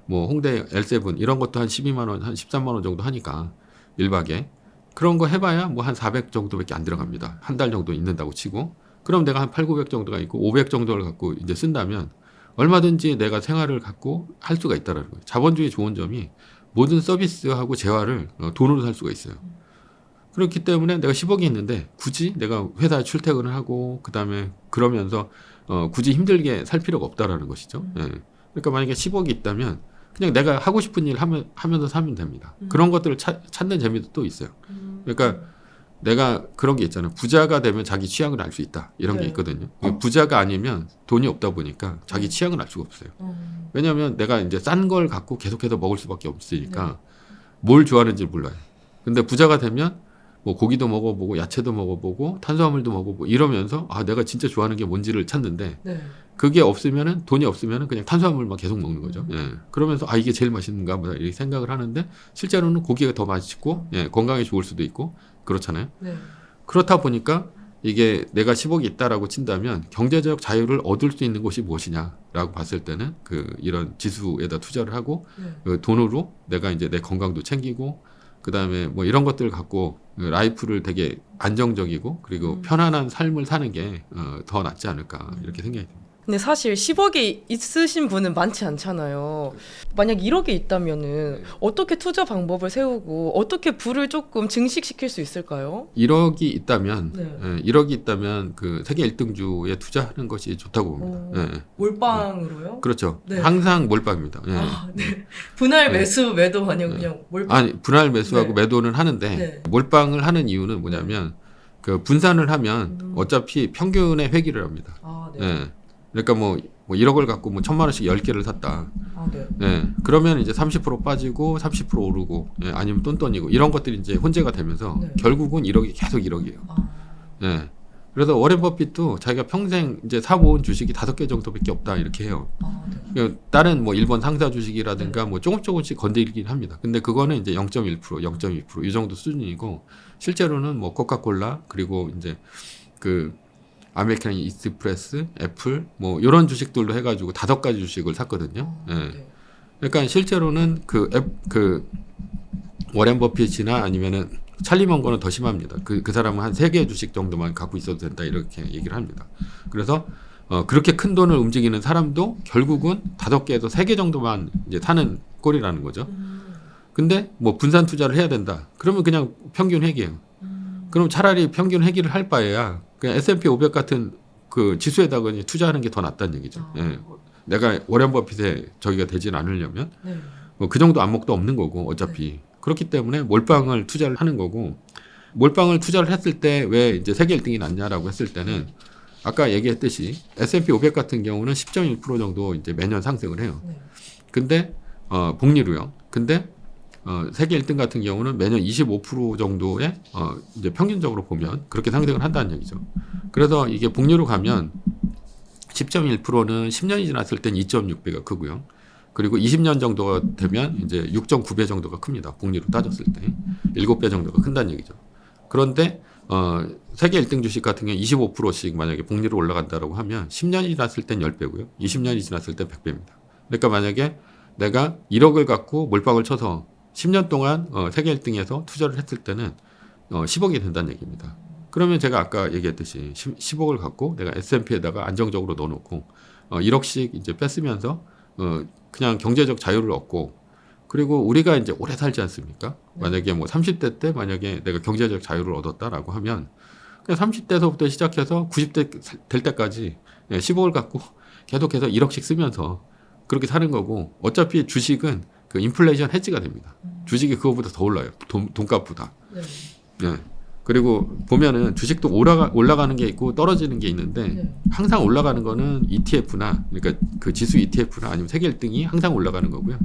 뭐 홍대 L7 이런 것도 한 12만 원, 한 13만 원 정도 하니까 1박에 그런 거 해봐야 뭐 한 400 정도밖에 안 들어갑니다. 한 달 정도 있는다고 치고 그럼 내가 한 8, 900 정도가 있고 500 정도를 갖고 이제 쓴다면 얼마든지 내가 생활을 갖고 할 수가 있다라는 거예요. 자본주의 좋은 점이 모든 서비스하고 재화를 돈으로 살 수가 있어요. 그렇기 때문에 내가 10억이 있는데 굳이 내가 회사에 출퇴근을 하고 그다음에 그러면서 굳이 힘들게 살 필요가 없다라는 것이죠. 예. 그러니까 만약에 10억이 있다면 그냥 내가 하고 싶은 일 하면서 살면 됩니다. 그런 것들을 찾는 재미도 또 있어요. 그러니까 내가 그런 게 있잖아요. 부자가 되면 자기 취향을 알 수 있다. 이런 게 있거든요. 부자가 아니면 돈이 없다 보니까 자기 취향을 알 수가 없어요. 왜냐하면 내가 이제 싼 걸 갖고 계속해서 먹을 수밖에 없으니까 뭘 좋아하는지 몰라요. 근데 부자가 되면 뭐 고기도 먹어보고 야채도 먹어보고 탄수화물도 먹어보고 이러면서 아 내가 진짜 좋아하는 게 뭔지를 찾는데 네. 그게 없으면은 돈이 없으면은 그냥 탄수화물만 계속 먹는 거죠. 예. 그러면서 아 이게 제일 맛있는가 보다 이렇게 생각을 하는데 실제로는 고기가 더 맛있고 예, 건강에 좋을 수도 있고 그렇잖아요. 네. 그렇다 보니까 이게 내가 10억이 있다라고 친다면 경제적 자유를 얻을 수 있는 곳이 무엇이냐라고 봤을 때는 그 이런 지수에다 투자를 하고 네. 그 돈으로 내가 이제 내 건강도 챙기고 그다음에 뭐 이런 것들을 갖고 그 라이프를 되게 안정적이고 그리고 편안한 삶을 사는 게 더 낫지 않을까 이렇게 생각이 듭니다. 근데 사실 10억이 있으신 분은 많지 않잖아요. 만약 1억이 있다면은 어떻게 투자 방법을 세우고 어떻게 부를 조금 증식시킬 수 있을까요? 1억이 있다면 네. 1억이 있다면 그 세계 1등주에 투자하는 것이 좋다고 봅니다. 예. 몰빵으로요? 그렇죠. 네. 항상 몰빵입니다. 예. 아, 네. 분할 네. 매수 매도 아니고 그냥 몰빵. 아니 분할 매수하고 네. 매도는 하는데 네. 몰빵을 하는 이유는 뭐냐면 그 분산을 하면 어차피 평균의 회귀를 합니다. 아, 네. 예. 그러니까 뭐 1억을 갖고 뭐 1,000만 원씩 10개를 샀다. 아, 네. 예. 그러면 이제 30% 빠지고 30% 오르고 예. 아니면 똔똔이고 이런 것들이 이제 혼재가 되면서 네. 결국은 1억이 계속 1억이에요. 아, 예. 그래서 워렌 버핏도 자기가 평생 이제 사모은 주식이 5개 정도밖에 없다 이렇게 해요. 아, 네. 그러니까 다른 뭐 일본 상사 주식이라든가 뭐 조금씩 건드리긴 합니다. 근데 그거는 이제 0.1%, 0.2%이 정도 수준이고 실제로는 뭐 코카콜라 그리고 이제 그 아메리칸 익스프레스, 애플 뭐 이런 주식들로 해가지고 5가지 주식을 샀거든요. 예. 네. 그러니까 실제로는 그 워렌 버핏이나 아니면은 찰리 먼거는 더 심합니다. 그 사람은 한 3개 주식 정도만 갖고 있어도 된다 이렇게 얘기를 합니다. 그래서 그렇게 큰 돈을 움직이는 사람도 결국은 5개에서 3개 정도만 이제 사는 꼴이라는 거죠. 근데 뭐 분산 투자를 해야 된다. 그러면 그냥 평균 회귀예요. 그럼 차라리 평균 회귀를 할 바에야 그냥 S&P 500 같은 그 지수에다가 그냥 투자하는 게 더 낫다는 얘기죠. 예. 내가 워렌 버핏에 저기가 되진 않으려면 네. 뭐 그 정도 안목도 없는 거고 어차피 그렇기 때문에 몰빵을 투자를 하는 거고 몰빵을 투자를 했을 때 왜 이제 세계 1등이 낫냐라고 했을 때는 아까 얘기했듯이 S&P 500 같은 경우는 10.1% 정도 이제 매년 상승을 해요. 네. 근데 복리로요. 근데 세계 1등 같은 경우는 매년 25% 정도의 이제 평균적으로 보면 그렇게 상승을 한다는 얘기죠. 그래서 이게 복리로 가면 10.1%는 10년이 지났을 땐 2.6배가 크고요. 그리고 20년 정도가 되면 이제 6.9배 정도가 큽니다. 복리로 따졌을 때 7배 정도가 큰다는 얘기죠. 그런데 세계 1등 주식 같은 경우 25%씩 만약에 복리로 올라간다라고 하면 10년이 지났을 땐 10배고요. 20년이 지났을 땐 100배입니다. 그러니까 만약에 내가 1억을 갖고 몰빵을 쳐서 10년 동안 세계 1등에서 투자를 했을 때는 10억이 된다는 얘기입니다. 그러면 제가 아까 얘기했듯이 10억을 갖고 내가 S&P에다가 안정적으로 넣어놓고 1억씩 이제 뺐으면서 그냥 경제적 자유를 얻고 그리고 우리가 이제 오래 살지 않습니까? 만약에 뭐 30대 때 만약에 내가 경제적 자유를 얻었다라고 하면 그냥 30대서부터 시작해서 90대 될 때까지 10억을 갖고 계속해서 1억씩 쓰면서 그렇게 사는 거고 어차피 주식은 그 인플레이션 해지가 됩니다. 주식이 그거보다 더 올라요. 돈값보다. 네. 예. 그리고 보면은 주식도 올라가는 게 있고 떨어지는 게 있는데 네. 항상 올라가는 거는 ETF나 그러니까 그 지수 ETF나 아니면 세계 1등이 항상 올라가는 거고요.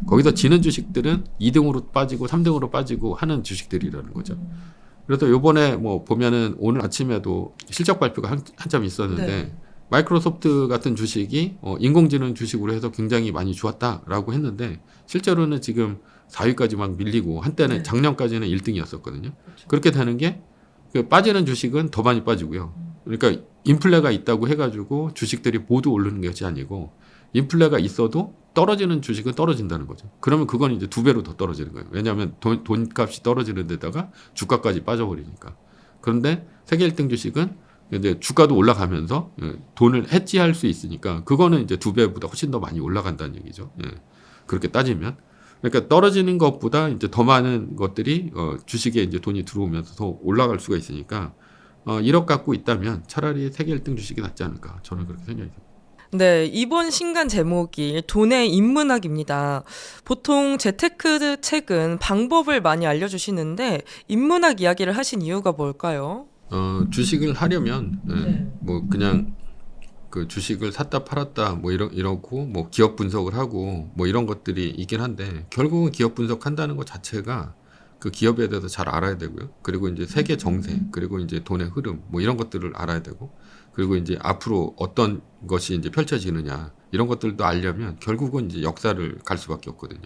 거기서 지는 주식들은 2등으로 빠지고 3등으로 빠지고 하는 주식들이라는 거죠. 그래서 요번에 뭐 보면은 오늘 아침에도 실적 발표가 한참 있었는데 네. 마이크로소프트 같은 주식이 인공지능 주식으로 해서 굉장히 많이 좋았다라고 했는데 실제로는 지금 4위까지 막 밀리고 한때는 네. 작년까지는 1등이었었거든요. 그렇죠. 그렇게 되는 게 그 빠지는 주식은 더 많이 빠지고요. 그러니까 인플레가 있다고 해가지고 주식들이 모두 오르는 것이 아니고 인플레가 있어도 떨어지는 주식은 떨어진다는 거죠. 그러면 그건 이제 2배로 더 떨어지는 거예요. 왜냐하면 돈값이 떨어지는 데다가 주가까지 빠져버리니까. 그런데 세계 1등 주식은 이제 주가도 올라가면서 돈을 해지할 수 있으니까 그거는 이제 2배보다 훨씬 더 많이 올라간다는 얘기죠. 예. 그렇게 따지면. 그러니까 떨어지는 것보다 이제 더 많은 것들이 주식에 이제 돈이 들어오면서 더 올라갈 수가 있으니까 1억 갖고 있다면 차라리 세계 1등 주식이 낫지 않을까 저는 그렇게 생각이 듭니다. 네, 이번 신간 제목이 돈의 인문학입니다. 보통 재테크 책은 방법을 많이 알려주시는데 인문학 이야기를 하신 이유가 뭘까요? 주식을 하려면 네. 뭐 그냥 그 주식을 샀다 팔았다 뭐 이러고 뭐 기업 분석을 하고 뭐 이런 것들이 있긴 한데 결국은 기업 분석한다는 것 자체가 그 기업에 대해서 잘 알아야 되고요. 그리고 이제 세계 정세, 그리고 이제 돈의 흐름, 뭐 이런 것들을 알아야 되고, 그리고 이제 앞으로 어떤 것이 이제 펼쳐지느냐 이런 것들도 알려면 결국은 이제 역사를 갈 수밖에 없거든요.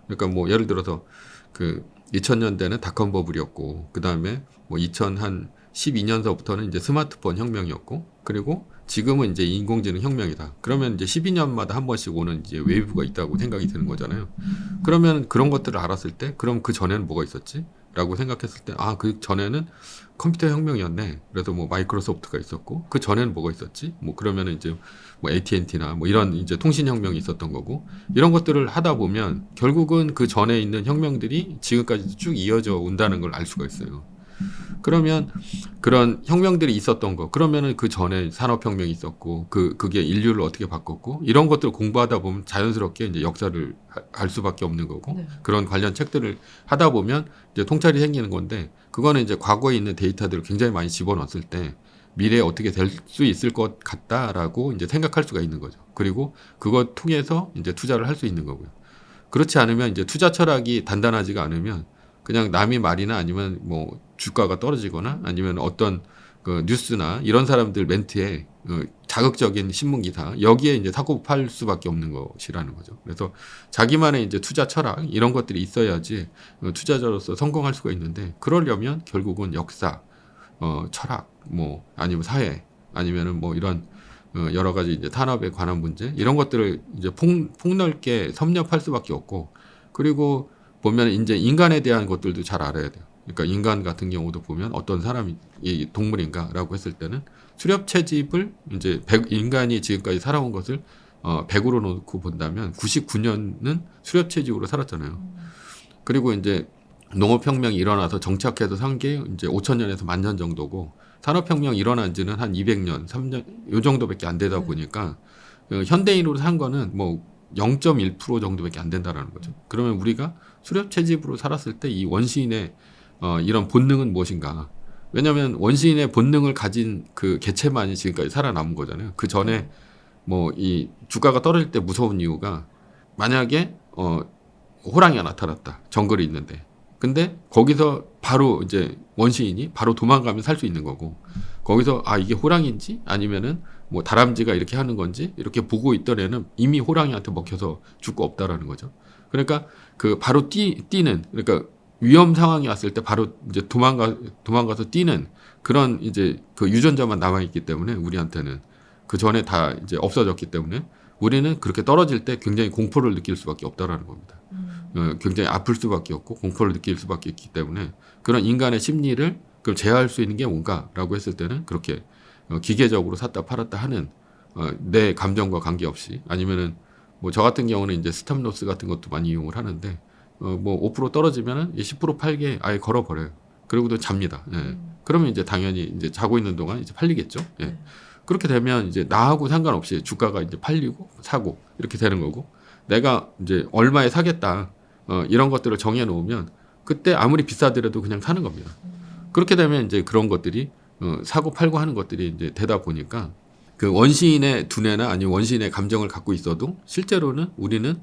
그러니까 뭐 예를 들어서 그 2000년대는 닷컴 버블이었고, 그 다음에 뭐 2012년서부터는 이제 스마트폰 혁명이었고, 그리고 지금은 이제 인공지능 혁명이다. 그러면 이제 12년마다 한 번씩 오는 이제 웨이브가 있다고 생각이 드는 거잖아요. 그러면 그런 것들을 알았을 때, 그럼 그 전에는 뭐가 있었지? 라고 생각했을 때, 아, 그 전에는 컴퓨터 혁명이었네. 그래서 뭐 마이크로소프트가 있었고, 그 전에는 뭐가 있었지? 뭐 그러면은 이제 뭐 AT&T나 뭐 이런 이제 통신 혁명이 있었던 거고, 이런 것들을 하다 보면 결국은 그 전에 있는 혁명들이 지금까지 쭉 이어져 온다는 걸 알 수가 있어요. 그러면 그런 혁명들이 있었던 거, 그러면은 그 전에 산업혁명이 있었고, 그게 인류를 어떻게 바꿨고, 이런 것들을 공부하다 보면 자연스럽게 이제 역사를 알 수밖에 없는 거고, 네. 그런 관련 책들을 하다 보면 이제 통찰이 생기는 건데, 그거는 이제 과거에 있는 데이터들을 굉장히 많이 집어넣었을 때, 미래에 어떻게 될 수 있을 것 같다라고 이제 생각할 수가 있는 거죠. 그리고 그것 통해서 이제 투자를 할 수 있는 거고요. 그렇지 않으면 이제 투자 철학이 단단하지가 않으면 그냥 남이 말이나 아니면 뭐 주가가 떨어지거나 아니면 어떤 그 뉴스나 이런 사람들 멘트에 자극적인 신문 기사 여기에 이제 사고 팔 수밖에 없는 것이라는 거죠. 그래서 자기만의 이제 투자 철학 이런 것들이 있어야지 투자자로서 성공할 수가 있는데, 그러려면 결국은 역사, 철학, 뭐 아니면 사회 아니면은 뭐 이런 여러 가지 이제 산업에 관한 문제 이런 것들을 이제 폭넓게 섭렵할 수밖에 없고, 그리고 보면 이제 인간에 대한 것들도 잘 알아야 돼요. 그러니까 인간 같은 경우도 보면 어떤 사람이 이 동물인가라고 했을 때는 수렵 채집을 이제 인간이 지금까지 살아온 것을 100으로 놓고 본다면 99년은 수렵 채집으로 살았잖아요. 그리고 이제 농업혁명이 일어나서 정착해서 산 게 이제 5,000년에서 10,000년 정도고, 산업혁명 일어난 지는 한 200년, 3년, 요 정도밖에 안 되다 보니까, 현대인으로 산 거는 뭐 0.1% 정도밖에 안 된다라는 거죠. 그러면 우리가 수렵 채집으로 살았을 때 이 원시인의 이런 본능은 무엇인가? 왜냐하면 원시인의 본능을 가진 그 개체만이 지금까지 살아남은 거잖아요. 그 전에 뭐 이 주가가 떨어질 때 무서운 이유가, 만약에 호랑이가 나타났다. 정글에 있는데. 근데 거기서 바로 이제 원시인이 바로 도망가면 살 수 있는 거고, 거기서 아 이게 호랑이인지 아니면은 뭐 다람쥐가 이렇게 하는 건지 이렇게 보고 있던 애는 이미 호랑이한테 먹혀서 죽고 없다라는 거죠. 그러니까 그 바로 뛰는, 그러니까 위험 상황이 왔을 때 바로 이제 도망가서 뛰는 그런 이제 그 유전자만 남아 있기 때문에, 우리한테는 그 전에 다 이제 없어졌기 때문에 우리는 그렇게 떨어질 때 굉장히 공포를 느낄 수밖에 없다라는 겁니다. 굉장히 아플 수밖에 없고 공포를 느낄 수밖에 없기 때문에, 그런 인간의 심리를 그럼 제어할 수 있는 게 뭔가라고 했을 때는 그렇게 기계적으로 샀다 팔았다 하는 내 감정과 관계없이, 아니면은 뭐 저 같은 경우는 이제 스탑로스 같은 것도 많이 이용을 하는데, 뭐 5% 떨어지면은 10% 팔게 아예 걸어버려요. 그리고도 잡니다. 예. 그러면 이제 당연히 이제 자고 있는 동안 이제 팔리겠죠. 예. 그렇게 되면 이제 나하고 상관없이 주가가 이제 팔리고 사고 이렇게 되는 거고, 내가 이제 얼마에 사겠다 이런 것들을 정해 놓으면 그때 아무리 비싸더라도 그냥 사는 겁니다. 그렇게 되면 이제 그런 것들이 사고 팔고 하는 것들이 이제 되다 보니까, 그 원시인의 두뇌나 아니면 원시인의 감정을 갖고 있어도 실제로는 우리는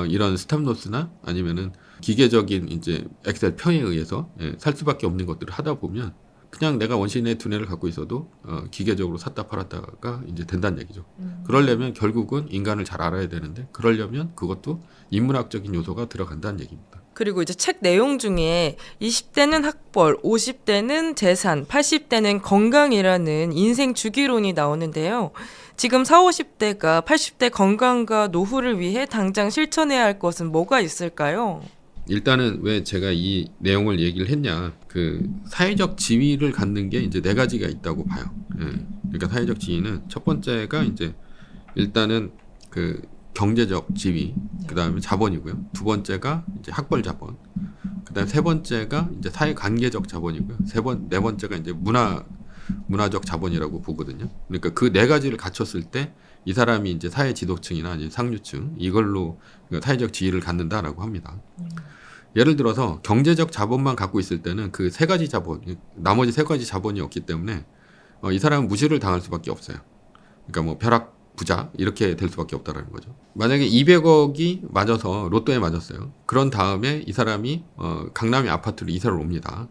이런 스탑로스나 아니면은 기계적인 이제 엑셀 표에 의해서 살 수밖에 없는 것들을 하다 보면, 그냥 내가 원시인의 두뇌를 갖고 있어도 기계적으로 샀다 팔았다가 이제 된다는 얘기죠. 그러려면 결국은 인간을 잘 알아야 되는데, 그러려면 그것도 인문학적인 요소가 들어간다는 얘기입니다. 그리고 이제 책 내용 중에 20대는 학벌, 50대는 재산, 80대는 건강이라는 인생 주기론이 나오는데요. 지금 40, 50대가 80대 건강과 노후를 위해 당장 실천해야 할 것은 뭐가 있을까요? 일단은 왜 제가 이 내용을 얘기를 했냐, 그 사회적 지위를 갖는 게 이제 네 가지가 있다고 봐요. 예. 그러니까 사회적 지위는 첫 번째가 이제 일단은 그 경제적 지위, 그 다음에 자본이고요. 두 번째가 이제 학벌 자본, 그 다음에 세 번째가 이제 사회 관계적 자본이고요. 네 번째가 이제 문화적 자본이라고 보거든요. 그러니까 그 네 가지를 갖췄을 때 이 사람이 이제 사회 지도층이나 아니면 상류층 이걸로 사회적 지위를 갖는다라고 합니다. 예를 들어서 경제적 자본만 갖고 있을 때는 그 세 가지 자본, 나머지 세 가지 자본이 없기 때문에 이 사람은 무시를 당할 수밖에 없어요. 그러니까 뭐 부자 이렇게 될 수밖에 없다라는 거죠. 만약에 200억이 맞아서 로또에 맞았어요. 그런 다음에 이 사람이 강남의 아파트로 이사를 옵니다.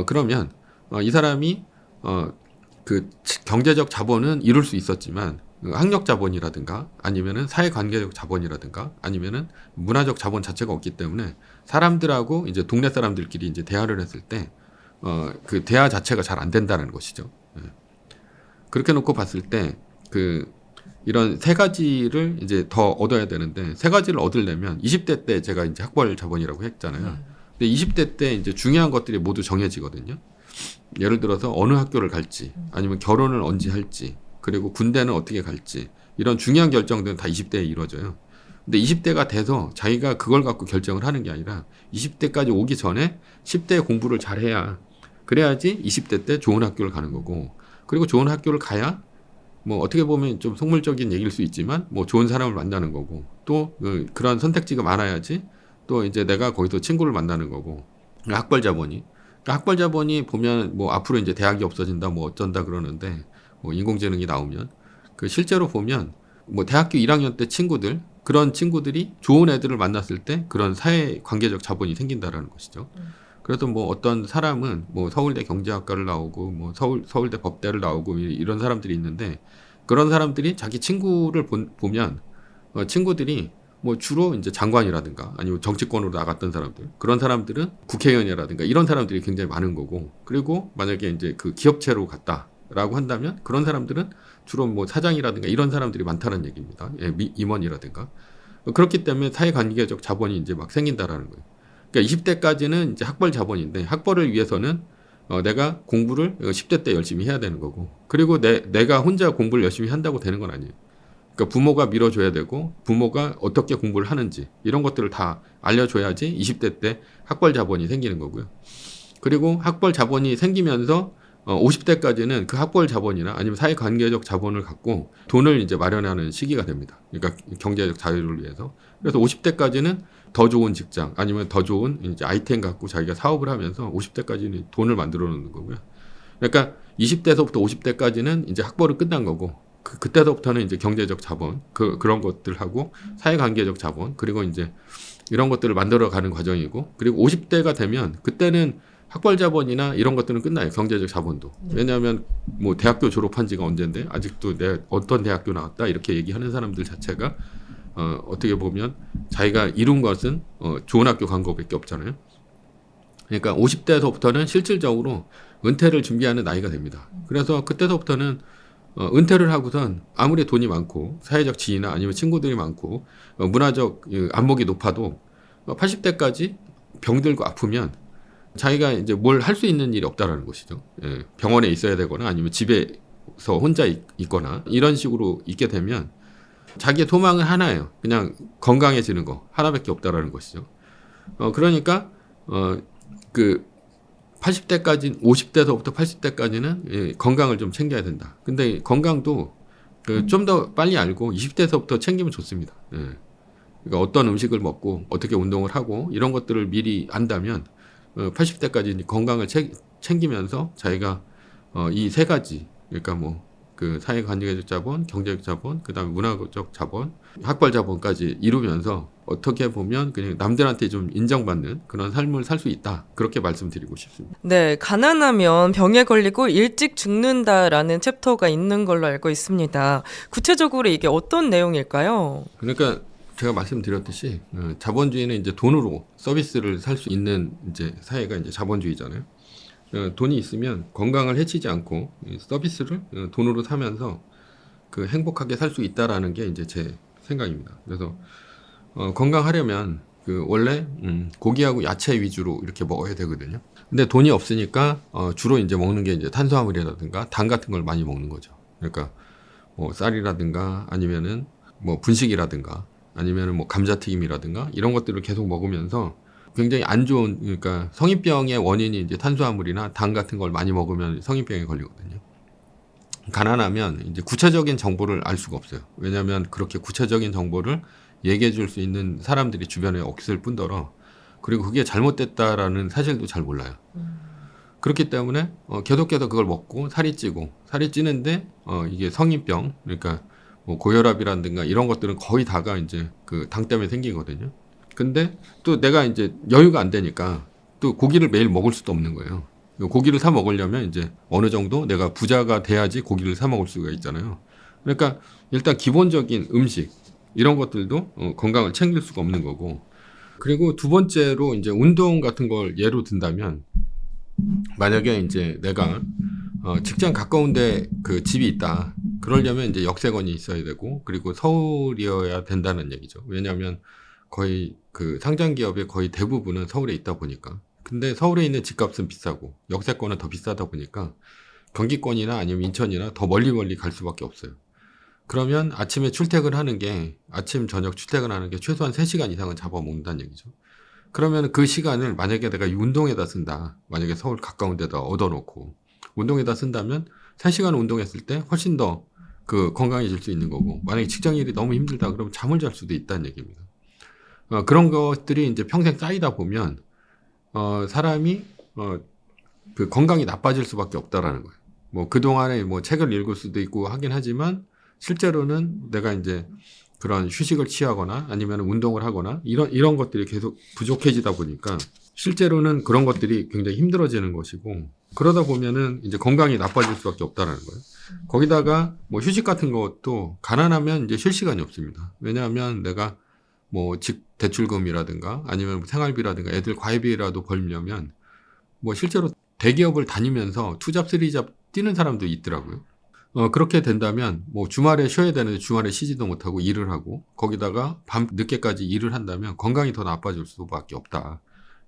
그러면 이 사람이 그 경제적 자본은 이룰 수 있었지만 학력 자본이라든가 아니면은 사회관계적 자본이라든가 아니면은 문화적 자본 자체가 없기 때문에 사람들하고 이제 동네 사람들끼리 이제 대화를 했을 때 그 대화 자체가 잘 안 된다는 것이죠. 예. 그렇게 놓고 봤을 때 이런 세 가지를 이제 더 얻어야 되는데 세 가지를 얻으려면 20대 때 제가 이제 학벌 자본이라고 했잖아요. 근데 20대 때 이제 중요한 것들이 모두 정해지거든요. 예를 들어서 어느 학교를 갈지 아니면 결혼을 언제 할지 그리고 군대는 어떻게 갈지 이런 중요한 결정들은 다 20대에 이루어져요. 근데 20대가 돼서 자기가 그걸 갖고 결정을 하는 게 아니라 20대까지 오기 전에 10대에 공부를 잘해야 그래야지 20대 때 좋은 학교를 가는 거고 그리고 좋은 학교를 가야 뭐 어떻게 보면 좀 속물적인 얘기일 수 있지만 뭐 좋은 사람을 만나는 거고 또 그런 선택지가 많아야지 또 이제 내가 거기서 친구를 만나는 거고 학벌 자본이 그러니까 학벌 자본이 보면 뭐 앞으로 이제 대학이 없어진다 뭐 어쩐다 그러는데 뭐 인공지능이 나오면 그 실제로 보면 뭐 대학교 1학년 때 친구들 그런 친구들이 좋은 애들을 만났을 때 그런 사회 관계적 자본이 생긴다라는 것이죠. 그래서 뭐 어떤 사람은 뭐 서울대 경제학과를 나오고 뭐 서울대 법대를 나오고 이런 사람들이 있는데 그런 사람들이 자기 친구를 보면 친구들이 뭐 주로 이제 장관이라든가 아니면 정치권으로 나갔던 사람들 그런 사람들은 국회의원이라든가 이런 사람들이 굉장히 많은 거고 그리고 만약에 이제 그 기업체로 갔다라고 한다면 그런 사람들은 주로 뭐 사장이라든가 이런 사람들이 많다는 얘기입니다. 예, 임원이라든가 그렇기 때문에 사회관계적 자본이 이제 막 생긴다라는 거예요. 그러니까 20대까지는 이제 학벌 자본인데 학벌을 위해서는 내가 공부를 10대 때 열심히 해야 되는 거고 그리고 내가 혼자 공부를 열심히 한다고 되는 건 아니에요. 그러니까 부모가 밀어줘야 되고 부모가 어떻게 공부를 하는지 이런 것들을 다 알려줘야지 20대 때 학벌 자본이 생기는 거고요. 그리고 학벌 자본이 생기면서 50대까지는 그 학벌 자본이나 아니면 사회관계적 자본을 갖고 돈을 이제 마련하는 시기가 됩니다. 그러니까 경제적 자유를 위해서. 그래서 50대까지는 더 좋은 직장 아니면 더 좋은 이제 아이템 갖고 자기가 사업을 하면서 50대까지는 돈을 만들어 놓는 거고요. 그러니까 20대에서부터 50대까지는 이제 학벌은 끝난 거고 그때서부터는 이제 경제적 자본 그런 것들하고 사회관계적 자본 그리고 이제 이런 것들을 만들어가는 과정이고 그리고 50대가 되면 그때는 학벌 자본이나 이런 것들은 끝나요. 경제적 자본도. 왜냐하면 뭐 대학교 졸업한 지가 언젠데 아직도 내가 어떤 대학교 나왔다 이렇게 얘기하는 사람들 자체가 어떻게 보면 자기가 이룬 것은 좋은 학교 간 거밖에 없잖아요. 그러니까 50대에서부터는 실질적으로 은퇴를 준비하는 나이가 됩니다. 그래서 그때서부터는 은퇴를 하고선 아무리 돈이 많고 사회적 지위나 아니면 친구들이 많고 문화적 안목이 높아도 80대까지 병들고 아프면 자기가 이제 뭘 할 수 있는 일이 없다라는 것이죠. 예, 병원에 있어야 되거나 아니면 집에서 혼자 있거나 이런 식으로 있게 되면 자기의 소망은 하나예요. 그냥 건강해지는 거 하나밖에 없다라는 것이죠. 그러니까 그 80대까지 50대서부터 80대까지는 예, 건강을 좀 챙겨야 된다. 근데 건강도 좀 더 빨리 알고 20대서부터 챙기면 좋습니다. 예. 그러니까 어떤 음식을 먹고 어떻게 운동을 하고 이런 것들을 미리 안다면 80대까지 건강을 챙기면서 자기가 이 세 가지 그러니까 뭐 그 사회관계적 자본, 경제적 자본, 그다음에 문화적 자본, 학벌 자본까지 이루면서 어떻게 보면 그냥 남들한테 좀 인정받는 그런 삶을 살 수 있다. 그렇게 말씀드리고 싶습니다. 네, 가난하면 병에 걸리고 일찍 죽는다라는 챕터가 있는 걸로 알고 있습니다. 구체적으로 이게 어떤 내용일까요? 그러니까 제가 말씀드렸듯이 자본주의는 이제 돈으로 서비스를 살 수 있는 이제 사회가 이제 자본주의잖아요. 돈이 있으면 건강을 해치지 않고 서비스를 돈으로 사면서 그 행복하게 살 수 있다라는 게 이제 제 생각입니다. 그래서 건강하려면 그 원래 고기하고 야채 위주로 이렇게 먹어야 되거든요. 근데 돈이 없으니까 주로 이제 먹는 게 이제 탄수화물이라든가 당 같은 걸 많이 먹는 거죠. 그러니까 뭐 쌀이라든가 아니면은 뭐 분식이라든가 아니면은 뭐 감자튀김이라든가 이런 것들을 계속 먹으면서 굉장히 안 좋은 그러니까 성인병의 원인이 이제 탄수화물이나 당 같은 걸 많이 먹으면 성인병에 걸리거든요. 가난하면 이제 구체적인 정보를 알 수가 없어요. 왜냐하면 그렇게 구체적인 정보를 얘기해 줄 수 있는 사람들이 주변에 없을 뿐더러 그리고 그게 잘못됐다라는 사실도 잘 몰라요. 그렇기 때문에 계속해서 그걸 먹고 살이 찌고 살이 찌는데 이게 성인병 그러니까 뭐 고혈압이라든가 이런 것들은 거의 다가 이제 그 당 때문에 생기거든요. 근데 또 내가 이제 여유가 안 되니까 또 고기를 매일 먹을 수도 없는 거예요. 고기를 사 먹으려면 이제 어느 정도 내가 부자가 돼야지 고기를 사 먹을 수가 있잖아요. 그러니까 일단 기본적인 음식 이런 것들도 건강을 챙길 수가 없는 거고. 그리고 두 번째로 이제 운동 같은 걸 예로 든다면 만약에 이제 내가 직장 가까운데 그 집이 있다. 그러려면 이제 역세권이 있어야 되고 그리고 서울이어야 된다는 얘기죠. 왜냐하면 거의 그 상장 기업의 거의 대부분은 서울에 있다 보니까. 근데 서울에 있는 집값은 비싸고 역세권은 더 비싸다 보니까 경기권이나 아니면 인천이나 더 멀리 갈 수밖에 없어요. 그러면 아침에 출퇴근하는 게 아침 저녁 출퇴근하는 게 최소한 3시간 이상은 잡아먹는다는 얘기죠. 그러면 그 시간을 만약에 내가 이 운동에다 쓴다. 만약에 서울 가까운 데다 얻어놓고 운동에다 쓴다면 3시간 운동했을 때 훨씬 더 그 건강해질 수 있는 거고 만약에 직장 일이 너무 힘들다 그러면 잠을 잘 수도 있다는 얘기입니다. 그런 것들이 이제 평생 쌓이다 보면 사람이 그 건강이 나빠질 수밖에 없다라는 거예요. 뭐 그동안에 뭐 책을 읽을 수도 있고 하긴 하지만 실제로는 내가 이제 그런 휴식을 취하거나 아니면 운동을 하거나 이런 것들이 계속 부족해지다 보니까 실제로는 그런 것들이 굉장히 힘들어지는 것이고 그러다 보면은 이제 건강이 나빠질 수밖에 없다라는 거예요. 거기다가 뭐 휴식 같은 것도 가난하면 이제 쉴 시간이 없습니다. 왜냐하면 내가 뭐 대출금이라든가 아니면 뭐 생활비라든가 애들 과외비라도 벌려면 뭐 실제로 대기업을 다니면서 투잡, 쓰리잡 뛰는 사람도 있더라고요. 그렇게 된다면 뭐 주말에 쉬어야 되는데 주말에 쉬지도 못하고 일을 하고 거기다가 밤 늦게까지 일을 한다면 건강이 더 나빠질 수밖에 없다.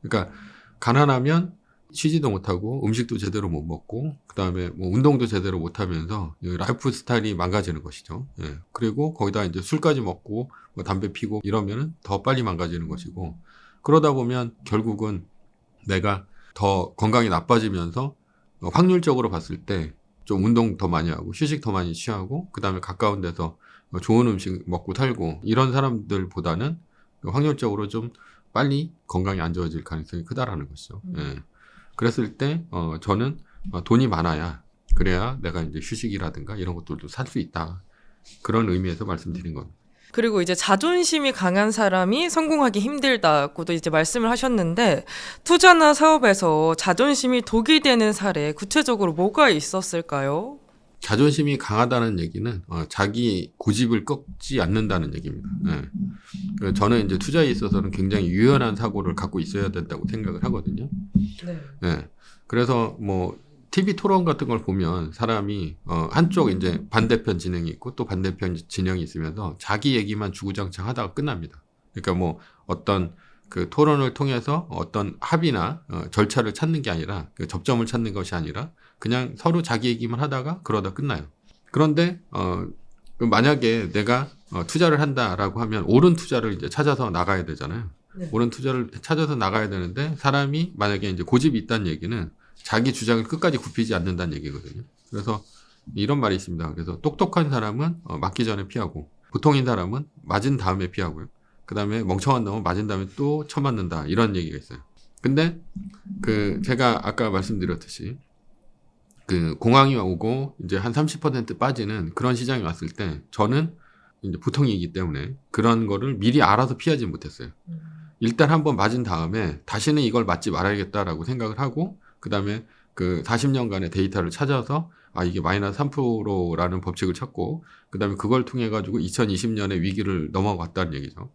그러니까 가난하면 쉬지도 못하고 음식도 제대로 못 먹고 그다음에 뭐 운동도 제대로 못 하면서 라이프 스타일이 망가지는 것이죠. 예. 그리고 거기다 이제 술까지 먹고 뭐 담배 피고 이러면은 더 빨리 망가지는 것이고 그러다 보면 결국은 내가 더 건강이 나빠지면서 확률적으로 봤을 때 좀 운동 더 많이 하고 휴식 더 많이 취하고 그다음에 가까운 데서 좋은 음식 먹고 살고 이런 사람들보다는 확률적으로 좀 빨리 건강이 안 좋아질 가능성이 크다라는 것이죠. 예. 그랬을 때 저는 돈이 많아야 그래야 내가 이제 휴식이라든가 이런 것들도 살 수 있다. 그런 의미에서 말씀드린 겁니다. 그리고 이제 자존심이 강한 사람이 성공하기 힘들다고도 이제 말씀을 하셨는데 투자나 사업에서 자존심이 독이 되는 사례 구체적으로 뭐가 있었을까요? 자존심이 강하다는 얘기는 자기 고집을 꺾지 않는다는 얘기입니다. 예. 저는 이제 투자에 있어서는 굉장히 유연한 사고를 갖고 있어야 된다고 생각을 하거든요. 네. 예. 그래서 뭐 TV 토론 같은 걸 보면 사람이 한쪽 이제 반대편 진영이 있고 또 반대편 진영이 있으면서 자기 얘기만 주구장창 하다가 끝납니다. 그러니까 뭐 어떤 그 토론을 통해서 어떤 합의나 절차를 찾는 게 아니라 그 접점을 찾는 것이 아니라 그냥 서로 자기 얘기만 하다가 그러다 끝나요. 그런데 만약에 내가 투자를 한다라고 하면 옳은 투자를 이제 찾아서 나가야 되잖아요. 네. 옳은 투자를 찾아서 나가야 되는데 사람이 만약에 이제 고집이 있다는 얘기는 자기 주장을 끝까지 굽히지 않는다는 얘기거든요. 그래서 이런 말이 있습니다. 그래서 똑똑한 사람은 맞기 전에 피하고 보통인 사람은 맞은 다음에 피하고요. 그 다음에 멍청한 놈은 맞은 다음에 또 쳐맞는다. 이런 얘기가 있어요. 근데 그 제가 아까 말씀드렸듯이 그 공황이 오고 이제 한 30% 빠지는 그런 시장이 왔을 때 저는 이제 보통이기 때문에 그런 거를 미리 알아서 피하지 못했어요. 일단 한번 맞은 다음에 다시는 이걸 맞지 말아야겠다라고 생각을 하고 그 다음에 그 40년간의 데이터를 찾아서 이게 마이너스 3%라는 법칙을 찾고 그 다음에 그걸 통해 가지고 2020년의 위기를 넘어갔다는 얘기죠.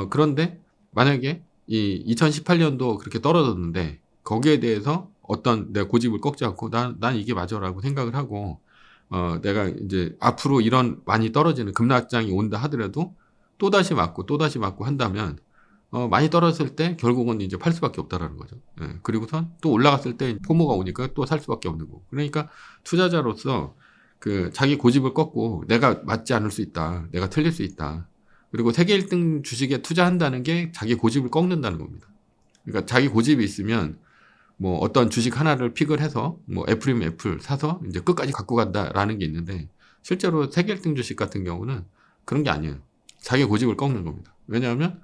그런데 만약에 이 2018년도 그렇게 떨어졌는데 거기에 대해서 어떤 내 고집을 꺾지 않고 난 이게 맞아라고 생각을 하고 내가 이제 앞으로 이런 많이 떨어지는 급락장이 온다 하더라도 또다시 맞고 한다면 많이 떨어졌을 때 결국은 이제 팔 수밖에 없다라는 거죠. 예. 그리고선 또 올라갔을 때 포모가 오니까 또 살 수밖에 없는 거고. 그러니까 투자자로서 그 자기 고집을 꺾고 내가 맞지 않을 수 있다. 내가 틀릴 수 있다. 그리고 세계 1등 주식에 투자한다는 게 자기 고집을 꺾는다는 겁니다. 그러니까 자기 고집이 있으면 뭐 어떤 주식 하나를 픽을 해서 뭐 애플이면 애플 사서 이제 끝까지 갖고 간다라는 게 있는데 실제로 세계 1등 주식 같은 경우는 그런 게 아니에요. 자기 고집을 꺾는 겁니다. 왜냐하면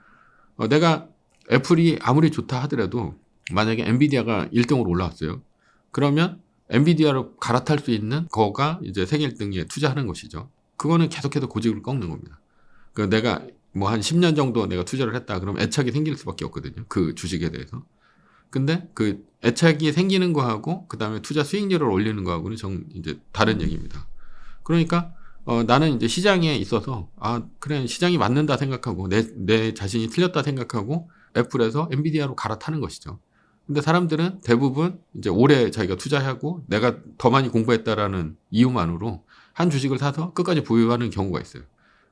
내가 애플이 아무리 좋다 하더라도 만약에 엔비디아가 1등으로 올라왔어요. 그러면 엔비디아로 갈아탈 수 있는 거가 이제 세계 1등에 투자하는 것이죠. 그거는 계속해서 고집을 꺾는 겁니다. 그러니까 내가 뭐 한 10년 정도 내가 투자를 했다. 그럼 애착이 생길 수밖에 없거든요. 그 주식에 대해서. 근데 그 애착이 생기는 거하고 그다음에 투자 수익률을 올리는 거하고는 이제 다른 얘기입니다. 그러니까 나는 이제 시장에 있어서 그래 시장이 맞는다 생각하고 내 자신이 틀렸다 생각하고 애플에서 엔비디아로 갈아타는 것이죠. 근데 사람들은 대부분 이제 오래 자기가 투자하고 내가 더 많이 공부했다라는 이유만으로 한 주식을 사서 끝까지 보유하는 경우가 있어요.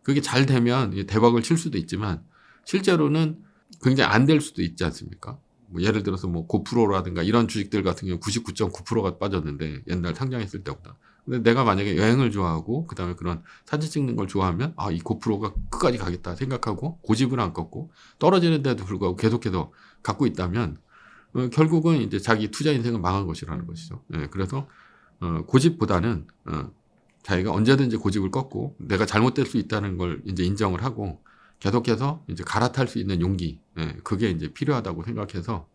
그게 잘 되면 이게 대박을 칠 수도 있지만 실제로는 굉장히 안 될 수도 있지 않습니까? 뭐 예를 들어서 뭐 고프로라든가 이런 주식들 같은 경우 99.9%가 빠졌는데 옛날 상장했을 때보다. 근데 내가 만약에 여행을 좋아하고 그다음에 그런 사진 찍는 걸 좋아하면 이 고프로가 끝까지 가겠다 생각하고 고집을 안 꺾고 떨어지는데도 불구하고 계속해서 갖고 있다면 결국은 이제 자기 투자 인생은 망한 것이라는 것이죠. 예, 그래서 고집보다는 자기가 언제든지 고집을 꺾고 내가 잘못될 수 있다는 걸 이제 인정을 하고 계속해서 이제 갈아탈 수 있는 용기, 그게 이제 필요하다고 생각해서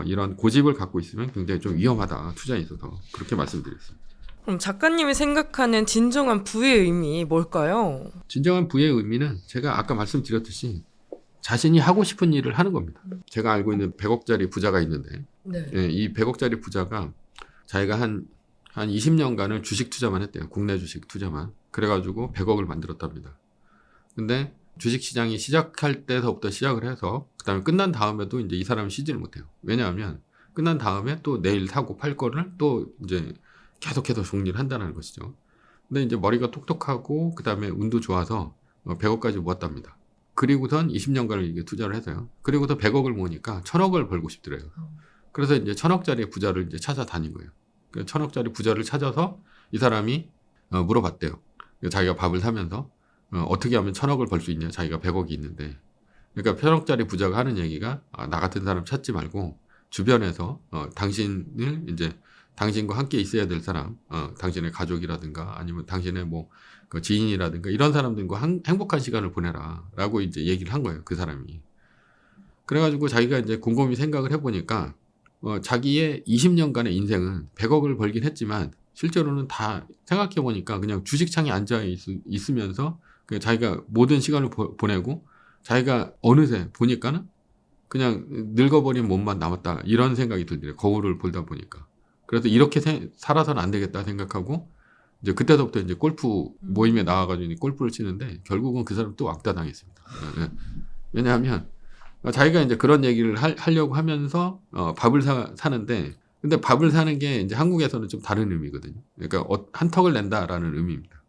이런 고집을 갖고 있으면 굉장히 좀 위험하다 투자에 있어서 그렇게 말씀드렸습니다. 그럼 작가님이 생각하는 진정한 부의 의미 뭘까요? 진정한 부의 의미는 제가 아까 말씀드렸듯이 자신이 하고 싶은 일을 하는 겁니다. 제가 알고 있는 100억짜리 부자가 있는데 네. 이 100억짜리 부자가 자기가 한 20년간을 주식 투자만 했대요. 국내 주식 투자만. 그래가지고 100억을 만들었답니다. 근데 주식 시장이 시작할 때서부터 시작을 해서 그다음에 끝난 다음에도 이제 이 사람은 쉬지를 못해요. 왜냐하면 끝난 다음에 또 내일 사고 팔 거를 또 이제 계속해서 정리를 한다는 것이죠. 근데 이제 머리가 똑똑하고 그다음에 운도 좋아서 100억까지 모았답니다. 그리고선 20년간을 이게 투자를 해서요. 그리고서 100억을 모으니까 1000억을 벌고 싶더래요. 그래서 이제 1000억짜리 부자를 이제 찾아다닌 거예요. 1000억짜리 부자를 찾아서 이 사람이 물어봤대요. 자기가 밥을 사면서 어떻게 하면 1000억을 벌 수 있냐? 자기가 100억이 있는데. 그러니까 1000억짜리 부자가 하는 얘기가 나 같은 사람 찾지 말고 주변에서 당신을 이제 당신과 함께 있어야 될 사람, 당신의 가족이라든가 아니면 당신의 뭐 그 지인이라든가 이런 사람들과 행복한 시간을 보내라라고 이제 얘기를 한 거예요. 그 사람이. 그래가지고 자기가 이제 곰곰이 생각을 해보니까 자기의 20년간의 인생은 100억을 벌긴 했지만 실제로는 다 생각해보니까 그냥 주식창에 앉아 있으면서 그냥 자기가 모든 시간을 보내고 자기가 어느새 보니까는 그냥 늙어버린 몸만 남았다 이런 생각이 들더래요. 거울을 보다 보니까. 그래서 이렇게 살아서는 안 되겠다 생각하고 이제 그때부터 이제 골프 모임에 나와가지고 골프를 치는데 결국은 그 사람 또 왕따당했습니다. 네. 왜냐하면 자기가 이제 그런 얘기를 하려고 하면서 밥을 사는데 근데 밥을 사는 게 이제 한국에서는 좀 다른 의미거든요. 그러니까 한턱을 낸다라는 의미입니다.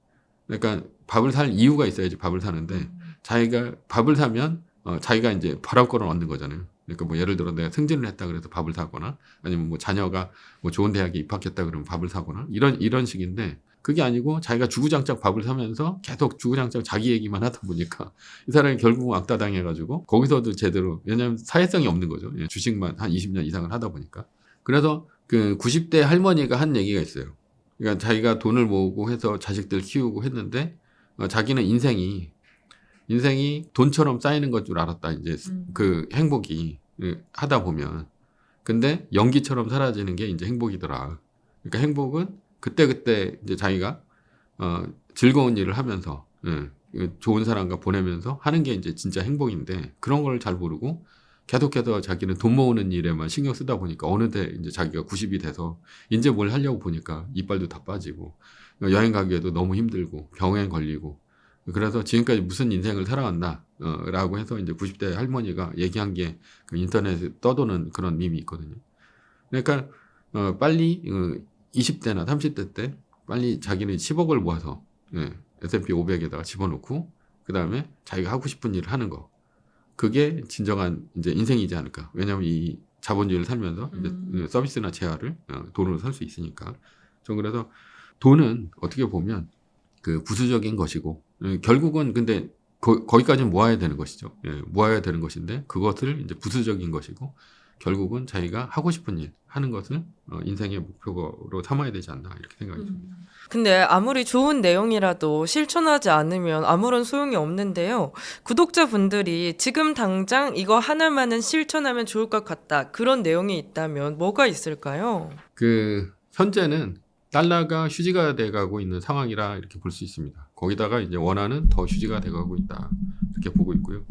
그러니까 밥을 살 이유가 있어야지 밥을 사는데 자기가 밥을 사면 자기가 이제 바람권을 얻는 거잖아요. 그러니까 뭐 예를 들어 내가 승진을 했다 그래서 밥을 사거나 아니면 뭐 자녀가 뭐 좋은 대학에 입학했다 그러면 밥을 사거나 이런 식인데 그게 아니고 자기가 주구장창 밥을 사면서 계속 주구장창 자기 얘기만 하다 보니까 이 사람이 결국은 악다당해가지고 거기서도 제대로 왜냐하면 사회성이 없는 거죠. 주식만 한 20년 이상을 하다 보니까. 그래서 그 90대 할머니가 한 얘기가 있어요. 그러니까 자기가 돈을 모으고 해서 자식들 키우고 했는데 자기는 인생이 돈처럼 쌓이는 것 줄 알았다. 이제 그 행복이 하다 보면. 근데 연기처럼 사라지는 게 이제 행복이더라. 그러니까 행복은 그때 이제 자기가 즐거운 일을 하면서 좋은 사람과 보내면서 하는 게 이제 진짜 행복인데 그런 걸 잘 모르고 계속해서 자기는 돈 모으는 일에만 신경 쓰다 보니까 어느새 이제 자기가 90이 돼서 이제 뭘 하려고 보니까 이빨도 다 빠지고 여행 가기에도 너무 힘들고 병에 걸리고 그래서 지금까지 무슨 인생을 살아왔나 라고 해서 이제 90대 할머니가 얘기한 게 그 인터넷에 떠도는 그런 밈이 있거든요. 그러니까 빨리 20대나 30대 때 빨리 자기는 10억을 모아서 S&P 500에다가 집어넣고 그 다음에 자기가 하고 싶은 일을 하는 거. 그게 진정한 이제 인생이지 않을까. 왜냐하면 이 자본주의를 살면서 이제 서비스나 재화를 돈으로 살 수 있으니까. 전 그래서 돈은 어떻게 보면 그 부수적인 것이고 결국은 근데 거기까지는 모아야 되는 것이죠. 모아야 되는 것인데 그것을 이제 부수적인 것이고 결국은 자기가 하고 싶은 일 하는 것을 인생의 목표로 삼아야 되지 않나 이렇게 생각이 듭니다. 근데 아무리 좋은 내용이라도 실천하지 않으면 아무런 소용이 없는데요. 구독자분들이 지금 당장 이거 하나만은 실천하면 좋을 것 같다. 그런 내용이 있다면 뭐가 있을까요? 그 현재는 달러가 휴지가 돼가고 있는 상황이라 이렇게 볼 수 있습니다. 거기다가 이제 원화는 더 휴지가 돼가고 있다. 이렇게 보고 있고요.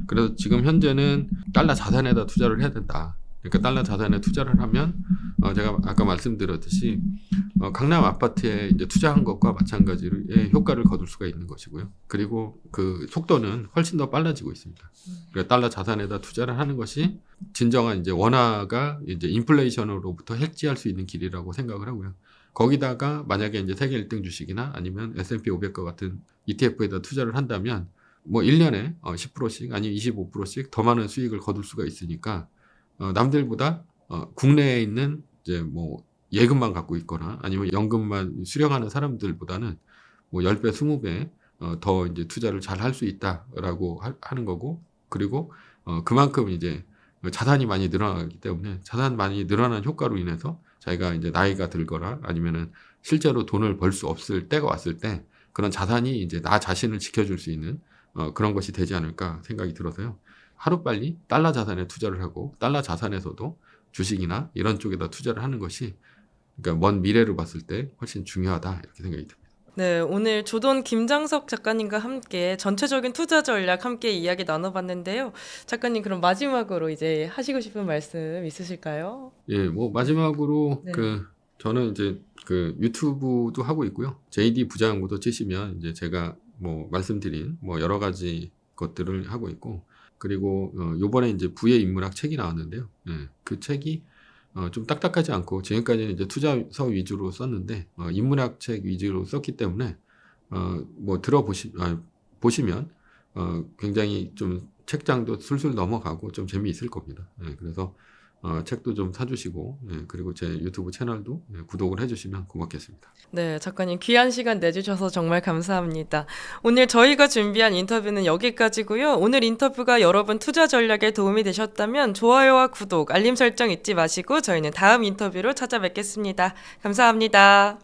그래서 지금 현재는 달러 자산에다 투자를 해야 된다. 그러니까 달러 자산에 투자를 하면 제가 아까 말씀드렸듯이 강남 아파트에 이제 투자한 것과 마찬가지의 효과를 거둘 수가 있는 것이고요. 그리고 그 속도는 훨씬 더 빨라지고 있습니다. 그러니까 달러 자산에다 투자를 하는 것이 진정한 이제 원화가 이제 인플레이션으로부터 해지할 수 있는 길이라고 생각을 하고요. 거기다가 만약에 이제 세계 1등 주식이나 아니면 S&P 500과 같은 ETF에다 투자를 한다면 뭐 1년에 10%씩 아니면 25%씩 더 많은 수익을 거둘 수가 있으니까 남들보다 국내에 있는 이제 뭐 예금만 갖고 있거나 아니면 연금만 수령하는 사람들보다는 뭐 10배, 20배 더 이제 투자를 잘 할 수 있다라고 하는 거고, 그리고 그만큼 이제 자산이 많이 늘어나기 때문에 자산 많이 늘어난 효과로 인해서 자기가 이제 나이가 들거나 아니면은 실제로 돈을 벌 수 없을 때가 왔을 때 그런 자산이 이제 나 자신을 지켜줄 수 있는 그런 것이 되지 않을까 생각이 들어서요. 하루빨리 달러 자산에 투자를 하고 달러 자산에서도 주식이나 이런 쪽에다 투자를 하는 것이 그러니까 먼 미래로 봤을 때 훨씬 중요하다 이렇게 생각이 듭니다. 네, 오늘 조던 김장석 작가님과 함께 전체적인 투자 전략 함께 이야기 나눠봤는데요. 작가님, 그럼 마지막으로 이제 하시고 싶은 말씀 있으실까요? 예, 뭐 마지막으로 네. 저는 이제 그 유튜브도 하고 있고요. JD 부자연구도 치시면 이제 제가 뭐 말씀드린 뭐 여러 가지 것들을 하고 있고, 그리고 요번에 이제 부의 인문학 책이 나왔는데요. 예, 그 책이 좀 딱딱하지 않고 지금까지는 이제 투자서 위주로 썼는데 인문학 책 위주로 썼기 때문에 뭐 보시면 굉장히 좀 책장도 술술 넘어가고 좀 재미있을 겁니다. 예, 그래서 책도 좀 사주시고, 예, 그리고 제 유튜브 채널도 구독을 해주시면 고맙겠습니다. 네, 작가님 귀한 시간 내주셔서 정말 감사합니다. 오늘 저희가 준비한 인터뷰는 여기까지고요. 오늘 인터뷰가 여러분 투자 전략에 도움이 되셨다면 좋아요와 구독, 알림 설정 잊지 마시고 저희는 다음 인터뷰로 찾아뵙겠습니다. 감사합니다.